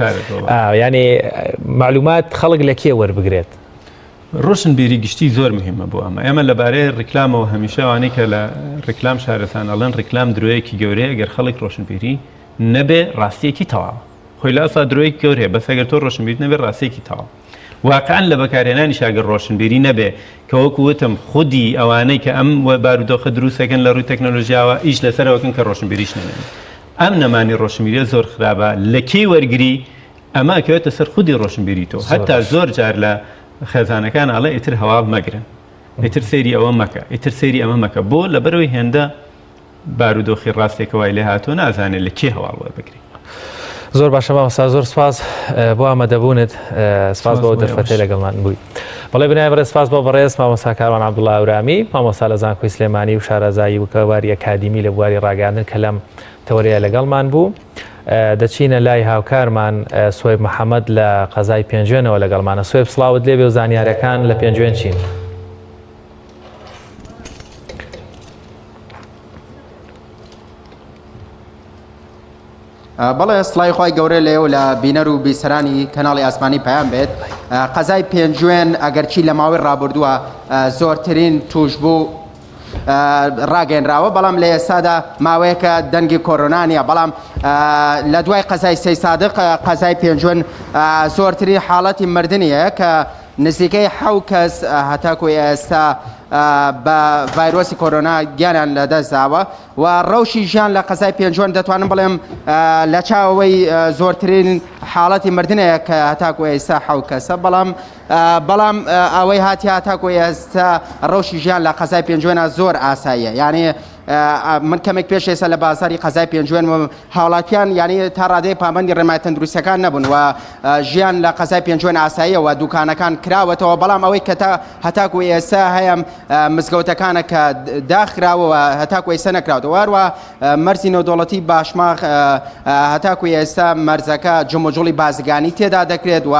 ینی معلومات خەڵک لە کێ وەربگرێت ڕۆشنبیری گشتی زۆر مهمە بۆ ئەمە ئێمە لەبارەی ڕیکلامەوە هەمیشەوانەی کە لە ڕیکلام شارەتان ئەڵەن ڕیکلام درۆیەکی گەورەیە گەر خەڵک ڕۆشنبیری نەبێ ڕاستیەکی تەواو خۆی لە ئەسا درۆیەکی گەورەیە بەس ئەگەر تۆ ڕۆشنبیری نەبێ ڕاستیەکی تەواو واقعاً لە بەکارهێنانی شاگەر ڕۆشنبیری نەبێ کە وەکو وتم خودی ئەوانەی کە ئەم بارودۆخە دروستەکەن لە ڕووی تەکنۆلۆژیاوە ئیش لەسەرەوەکەن کە ڕۆشنبیریش نەبێن ئەم نەمانی ڕۆشنبیریە زۆر خراپە لە کێی وەرگری ئەمە کەوێتە سەر خودی ڕۆشنبیری تۆ هەتا زۆر جار لە خێزانەکان ئاڵێ ئیتر هەوا مەگرن ئیتر سەیری ئەوە مەکە ئیتر سەیری ئەمە مەکە بۆ لەبەرەوەی هێندە بارودۆخی ڕاستێکە وای لێ هاتووە نازانێت لە کێ هەواڵ وەربگری زۆر باشە مامۆستا زۆر سپاس بۆ ئامادەبوونت سپاس بۆ دەرفەتەی لەگەڵمان بووی بەڵێ بنای بەڕێز سپاس بۆ بەڕێز مامۆستا کاروان عەبدوڵڵا ئەورامی مامۆستا لە زانکۆی سلێمانی و شارەزایی و کەواری ئەکادیمی لە بواری ڕاگەاندن کە لەم تەوەریە لەگەڵمان بوو دەچینە لای هاوکارمان سوێب محەممەد لە قەزای پێنجوێنەوە لەگەڵمانە سوێب سڵاوت لێبێ و زانیارەکان لە پێنجوێن چین بەڵێ سڵای خۆی گەورە لێو لە بینەر و بیسەرانی کەناڵی ئاسمانی پەیام بێت قەزای پێنجوێن ئەگەرچی لە ماوەی ڕابردووە زۆرترین توش بوو ڕاگەنراوە بەڵام لە ئێستادا ماوەیەکە دەنگی کۆرۆنانیە بەڵام لە دوای قەزای سەی سادق قەزای پێنجوێن زۆرترین حاڵەتی مردنیە کە نزیکەی 7 کەس هەتاکوی ئێستا بە ڤایرۆسی کۆرۆنا گیانیان لەدەستداوە و ڕەوشی ژیان لە قەزای پێنجوێن دەتوانم بڵێم لە چاوەوەی زۆرترین حاڵەتی مردنەیە کە هەتاکو ئێستا 7 کەسە بەڵام ئەوەی هاتی هەتاکو ئێستا ڕەوشی ژیان لە قەزای پێنجوێنە زۆر ئاساییە یعنی من کەمێک پێش ئێستا لە بازاری قەزای پێنجوێن هاوڵاتیان ینی تا ڕادەی پابەندی ڕێمای تەندروستیەکان نەبوون و ژیان لە قەزای پێنجوێن ئاساییە و دوکانەکان کراوەتەوە بەڵام ئەوەی کە هەتاکو ئێستا هەیە مزگەوتەکانە کە داخراوەوە هەتاکو ئێستا نەکراوەوە هەروە مەرزی نێودەوڵەتی باشماغ هەتاکو ئێستا مەرزەکە جموجوڵی بازرگانی تێدا دەکرێت و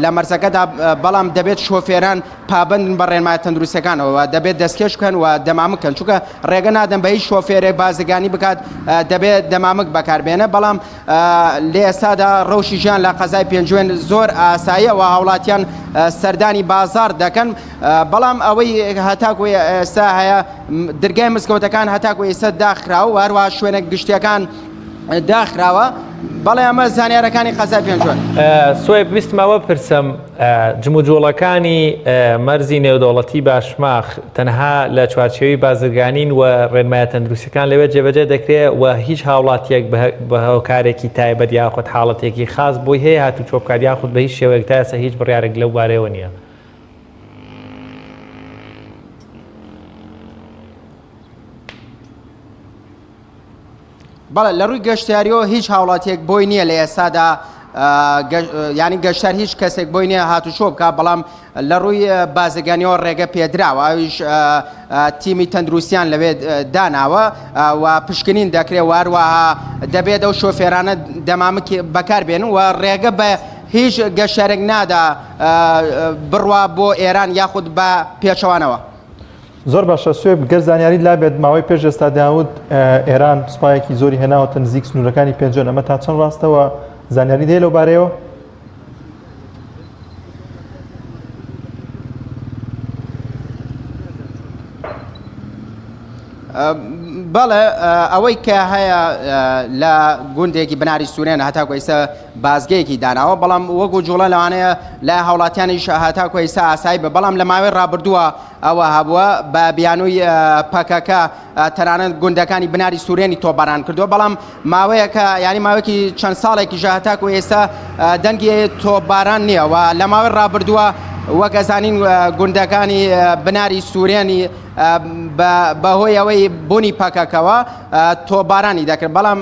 لە مەرزەکەدا بەڵام دەبێت شۆفێران پابەندن بە ڕێنمای تەندروستیەکانەوە دەبێت دەستکێش بکەن و دەمامک بکەن چونکە ڕێگە نادەن بە هیچ شۆفێرێک بازرگانی بکات دەبێت دەمامک بەکاربێنە بەڵام لە ئێستادا ڕەوشی ژیان لە قەزای پێنجوێن زۆر ئاساییە و هاوڵاتیان سەردانی بازار دەکەن بەڵام ئەوەی هەتاکو ئێستا هەیە دەرگای مزگەوتەکان هەتاکو ئێستا داخراوە و هەروە شوێنە گشتیەکان داخراوە بەڵێ ئەمە زانیارەکانی قەزای پێنجوێن سوێ بیستمەوە پرسم جموجۆڵەکانی مەرزی نێودەوڵەتی باشماخ تەنها لە چوارچێوی بازرگانین و ڕێنمایە تەندروستیەکان لەوێ جێبەجێ دەکرێت و هیچ هاوڵاتیەک بە هۆکارێکی تایبەت یاخود حاڵەتێکی خاص بۆی هەیە هاتو چۆپکات یاخود بە هیچ شێوەیەک تا ئێستا هیچ بڕیارێک لەو بارەیەوە نییە بەڵێ لە ڕووی گەشتیاریەوە هیچ هاوڵاتیەک بۆی نییە لە ئێستادا ینی گەشتار هیچ کەسێک بۆی نییە هاتوچۆ بکە بەڵام لە ڕووی بازرگانیەوە ڕێگە پێدراوە ئەویش تیمی تەندروستیان لەوێ داناوە و پشکنین دەکرێت و هەروەها دەبێت ئەو شۆفێرانە دەمامک بەکاربێنن و ڕێگە بە هیچ گەشتارێک نادا بڕوا بۆ ئێران یاخود بە پێچەوانەوە زۆر باشە سوێب گەر زانیاری لابێت ماوەی پێش ئێستا داود ئێران سوپایەکی زۆری هێناوەتە نزیک سنوورەکانی پێنجوێن ئەمە تا چەند ڕاستەوە زانیاری دێ لەو بارەیەوە بەڵێ ئەوەی کە هەیە لە گوندێکی بناری سوورێن هەتاکو ئێستا بازگەیەکی داناوە بەڵام وەکو جوڵە لەوانەیە لە هاوڵاتیانیش هەتاکو ئێستا ئاسایی بە بەڵام لە ماوەی ڕابردووە ئەوە هەبووە بە بیانووی پەکەکە تەنانەت گوندەکانی بناری سوورێنی تۆباران کردووە بەڵام ماوەیەکە ینی ماوەیەکی چەند ساڵێکی هەتاکو ئێستا دەنگی تۆباران نییە و لە ماوەی ڕابردووە وەک ئەزانین گوندەکانی بناری سوورێنی بەهۆی ئەوەی بوونی پەکەکەوە تۆبارانی دەکرد بەڵام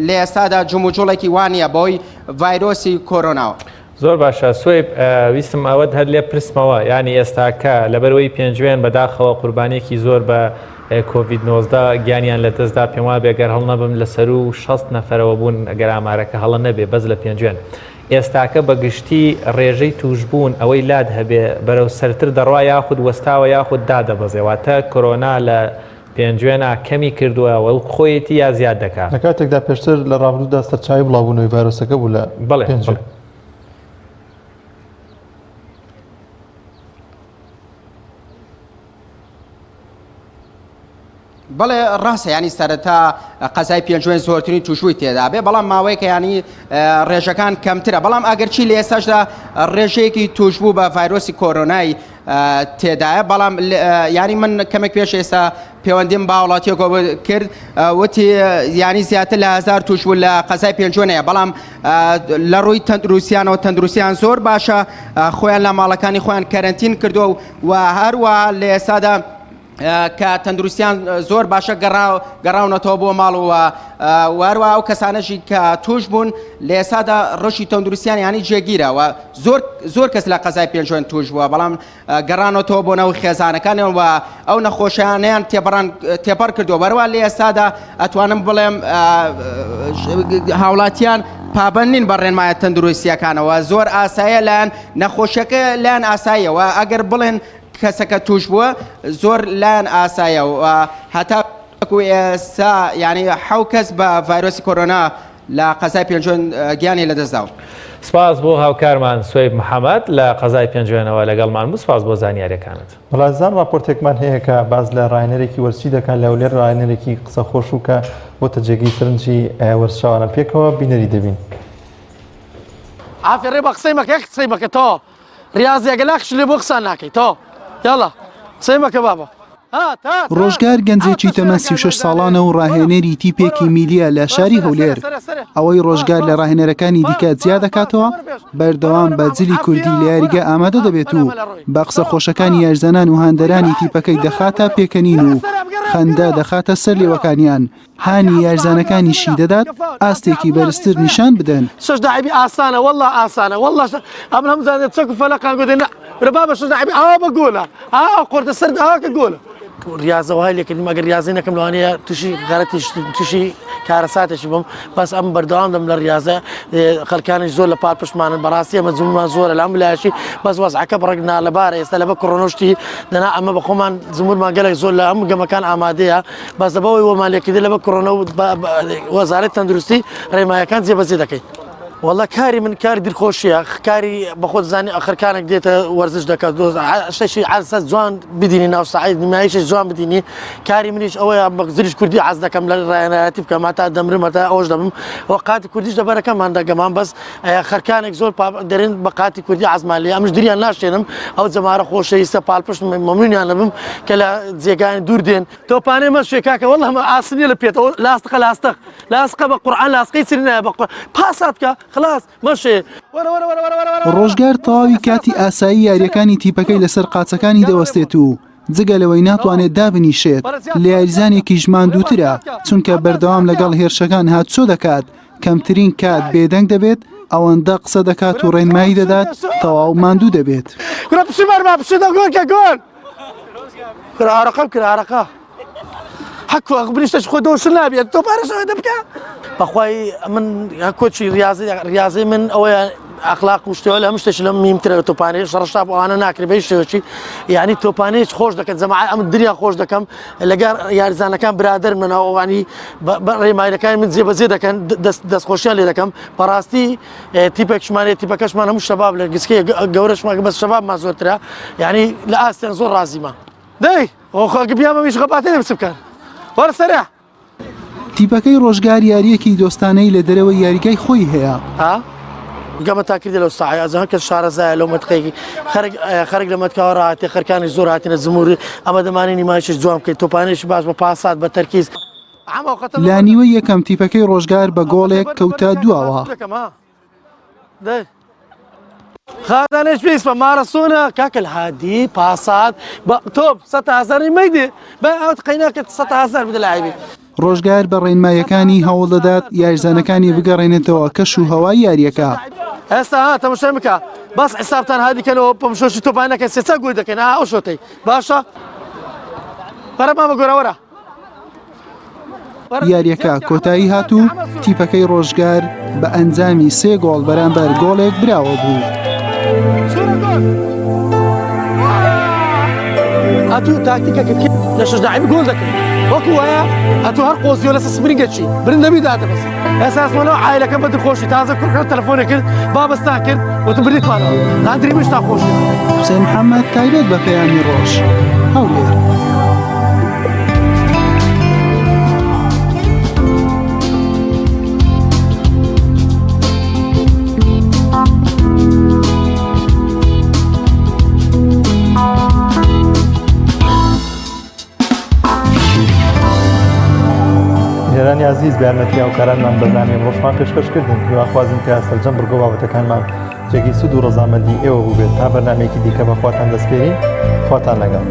لە ئێستادا جموجوڵێکی وانە بۆی ڤایرۆسی کۆرۆناوە زۆر باشە سوێب ویستم ئەوەت هەر لێ پرسمەوە ینی ئێستاکە لەبەرەوەی پێنجوێن بەداخەوە قوربانێکی زۆر بە کۆڤید-19 گیانیان لە دەستدا پێم وایە بێگەر هەڵ نەبم لەسەر و 60 نەفەرەوە بوون ئەگەر ئامارەکە هەڵە نەبێ بەس لە پێنجوێن ئێستاکە بەگشتی ڕێژەی توشبوون ئەوەی لاد هەبێ بەرەو سەرتر دەڕوا یاخود وەستاوە یاخود دادەبەزێواتە کۆرۆنا لە پێنجوێنە کەمی کردووە وەڵ خۆیەتی یا زیاد دەکات لە کاتێکدا پێشتر لە ڕابردوودا سەرچاوی بڵاوبوونەوەی ڤایرۆسەکە بوو لە پێنجوێن بەڵێ ڕاستە ینی سەرەتا قەزای پێنجوێن زۆرترین توشووی تێدا بێ بەڵام ماوەیەکە ینی ڕێژەکان کەمترە بەڵام ئەگەرچی لە ئێستاشدا ڕێژەیەکی توشبوو بە ڤایرۆسی کۆرۆنای تێدایە بەڵام ینی من کەمێک پێش ئێستا پەیوەندیم با وڵاتیەکە کرد وتی ینی زیاتر لە 1000 توشبوو لە قەزای پێنجوێنەیە بەڵام لە ڕووی تەندروستیانەوە تەندروستیان زۆر باشە خۆیان لە ماڵەکانی خۆیان کەرەنتین کردو و هەروەها لە ئێستادا کە تەندروستیان زۆر باشە گەڕاونەتەوە بۆ ماڵ و واروە ئەو کەسانەشی کە توش بوون لە ئێسادا ڕۆژی تەندروستیان ینی جێگیرە و زۆر کەس لە قەزای پێنجوێن توش بووە بەڵام گەڕانەوە بۆ نەوەی خێزانەکانیان و ئەو نەخۆشیانیان تێپەڕ کردووە بەروە لە ئێستادا ئەتوانم بڵێم هاوڵاتیان پابەنین بە ڕێنمایە تەندروستیەکانەوە زۆر ئاسایە لایەن نەخۆشیەکە لایەن ئاساییەوە ئەگەر بڵێن کەسەکە توش بووە زۆر لایەن ئاسایە و هەتا ئێستا ینی 7 کەس بە ڤایرۆسی کۆرۆنا لە قەزای پێنجوێن گیانی لەدەستداوە. سپاس بۆ هاوکارمان سوێب محەممەد لە قەزای پێنجوێنەوە لەگەڵمان بوو سپاس بۆ زانیاریەکانت. بەڵازان راپۆرتێکمان هەیە کە باز لە ڕاینەرێکی وەرچی دەکات لەولێر ڕاینەرێکی قسە خۆش و کە بۆتە جێگەی سەرنجی وەرچاوانە پێکەوە بینەری دەبین. ئافرێ بە قسەی مەکە قسەی مەکە تۆ ریاضیەکە لاکش لێ بۆ قسان ناکەی تۆ یاڵا قسەی مەکە بابە. ڕۆژگار گەنجێکی تەمەن 36 ساڵانە و ڕاهێنەری تیپێکی میلیە لە شاری هەولێر ئەوەی ڕۆژگار لە ڕاهێنەرەکانی دیکە زیاد دەکاتەوە بەردەوام بە جلی کوردی لە یاریگە ئامادە دەبێت و بە قسە خۆشەکانی یارزانان و هاندەرانی تیپەکەی دەخاتە پێکەنین و خەندە دەخاتە سەر لێوەکانیان هانی یارزانەکانیشی دەدات ئاستێکی بەرزتر نیشان بدەن. شش داعیبی ئاسانە والله ئاسانە والله ئەم هەمزانێت چەک و فەلەقان گوتێن ربا بە شش داعیبی ئاوا بەگۆلە قۆرتە سەر ئاوا کە گۆلە. ریاضەوە هەیە لێکردیم ئەگەر ریاضی نەکەم لەوانەیە تووشی غەرەتی تووشی کارەساتێکی بم بەس ئەم بەردەوام دەم لە ریاضە خەڵکانش زۆر لە پاڵ پشتمانن بەڕاستی ئەمە زممان زۆرە لەم لایشی بەس وەزعەکە بڕێکنا لەبارە ئێستا لەبە کۆڕۆنۆشتی دەنا ئەمە بە خۆمان زمورمان گەلێک زۆر لە ئەم گەمەکان ئامادەیە بەس دەبەوەی وەمان لێکردی لەبە کۆڕۆنە و وەزارەتی تەندروستی ڕێمایەکان جێبەجێ دەکەیت. والله کاری من کاری دڵخۆشیە کاری بەخۆ زانی ئەخرکانێک دێتە وەرزش دەکات شەشی عەرسە جوان بدینی ناو سەعید نمایشی جوان بدینی کاری منیش ئەوەیە بە زریش کوردی عەز دەکەم لە ڕایەنایەتی بکەم هەتا دەمرم هەتا ئەوەش دەبم و قاتی کوردیش دەبەرەکەمان دەگەمان بەس خەرکانێک زۆر دەرێن بە قاتی کوردی عەزمان لێ ئەمش دریان ناشێنم ئەو جەمارە خۆشەویستە پاڵپشت مەمنونیان لەبم کە لە جێگانی دوور دێن تۆپانەی مەشێ کاکە والله هەمە ئاسنیە لە پێێتەوە لاستقە بە قورئان لاستقەی چرینایە بە پاسات بکە خلاص ماشي ڕۆژگار تەواوی کاتی ئاسایی یاریەکانی تیپەکەی لەسەر قاچەکانی دەوەستێت و جگە لەوەی ناتوانێت دابنیشێت لە یاریزانێکی ژمان دووترە چونکە بەردەوام لەگەڵ هێرشەکان هاتچۆ دەکات کەمترین کات بێدەنگ دەبێت ئەوەندە قسە دەکات و ڕێنمایی دەدات تەواو ماندوو دەبێت حكوا بنشتش خدوا شو نبي تو بارش دبكا بخواي من كوتشي رياضي من او اخلاق وشتوله مش تشلم ميمتر توباني شرشاب وانا ناكري بيشوشي يعني توباني خوش دك زعما ام الدنيا خوش دكم لقى يا زانا كان برادر من او يعني ما كان من زي كان دس خوشيان لي دكم براستي تيبك شمالي تيبك شمال مش شباب لقسكي جورش ما بس شباب ما زورترا يعني لا استن زور رازمه داي اخو قبيامه مش غباتين بسكان وەرە سەرە تیپەکەی ڕۆژگار یاریەکی دۆستانەی لە دەرەوەی یاریگای خۆی هەیە گەمە تاکردی لەو ساعی ئەزان کە شارەزایە لەو مەتقەیەکی خەرک لە مەتکاوە ڕاهاتێ خەرکانی زۆر هاتینە زموری ئەمە دەمانی نیمایشش جوان بکەیت تۆپانێکی باش بە پاسات بە تەرکیز لا نیوەی یەکەم تیپەکەی ڕۆژگار بە گۆڵێک کەوتە دووەوە خادانش بيس ماراثون كاكل هادي باسات توب 100,000 ميدي بقى قيناك 100,000 بدل لاعبين ڕۆژگار بە ڕێنمایەکانی هەوڵ دەدات یاریزانەکانی بگەڕێنێتەوە کەش و هەوای یاریەکە ئێستا ها تەماشای بکە باس حسابتان هادیکەنەوە پمشۆشی تۆپانەکە سێسا گوێ دەکەن ئەو شۆتەی باشە بەرە مامە گۆرەوەرە یاریەکە کۆتایی هاتوو تیپەکەی ڕۆژگار بە ئەنجامی 3 گۆڵ بەرامبەر گۆڵێک براوە بوو. هاتوو تاکتیکەکە لە شەشداعیم گۆڵ دەکەین وەکو وایە هاتوو هەر قۆزیۆ لەسەر سپرینگەچی برندەبی دادەبەست ئەساسمەوە عایلەکە بە دڵخۆشی تازە کوڕەکە تەلەفۆنێک کرد بابەستان کرد وتم بریتوانەوە ناندری مشتا خۆشی حوسێن محەممەد تایبەت بە پەیامی ڕۆژ هەولێر. جێرانی عزیز بە یارمەتی هاوکارانمان بەنامێ ڕۆژمان پێشکەشکردن هیواخوازم کە سەرجەم بڕگۆ بابەتەکانمان جێگی سود و ڕەزامەندی ئێوە بوو بێت تا بەنامێکی دیکە بەخواتان دەستپێرین خواتان لەگەڵ.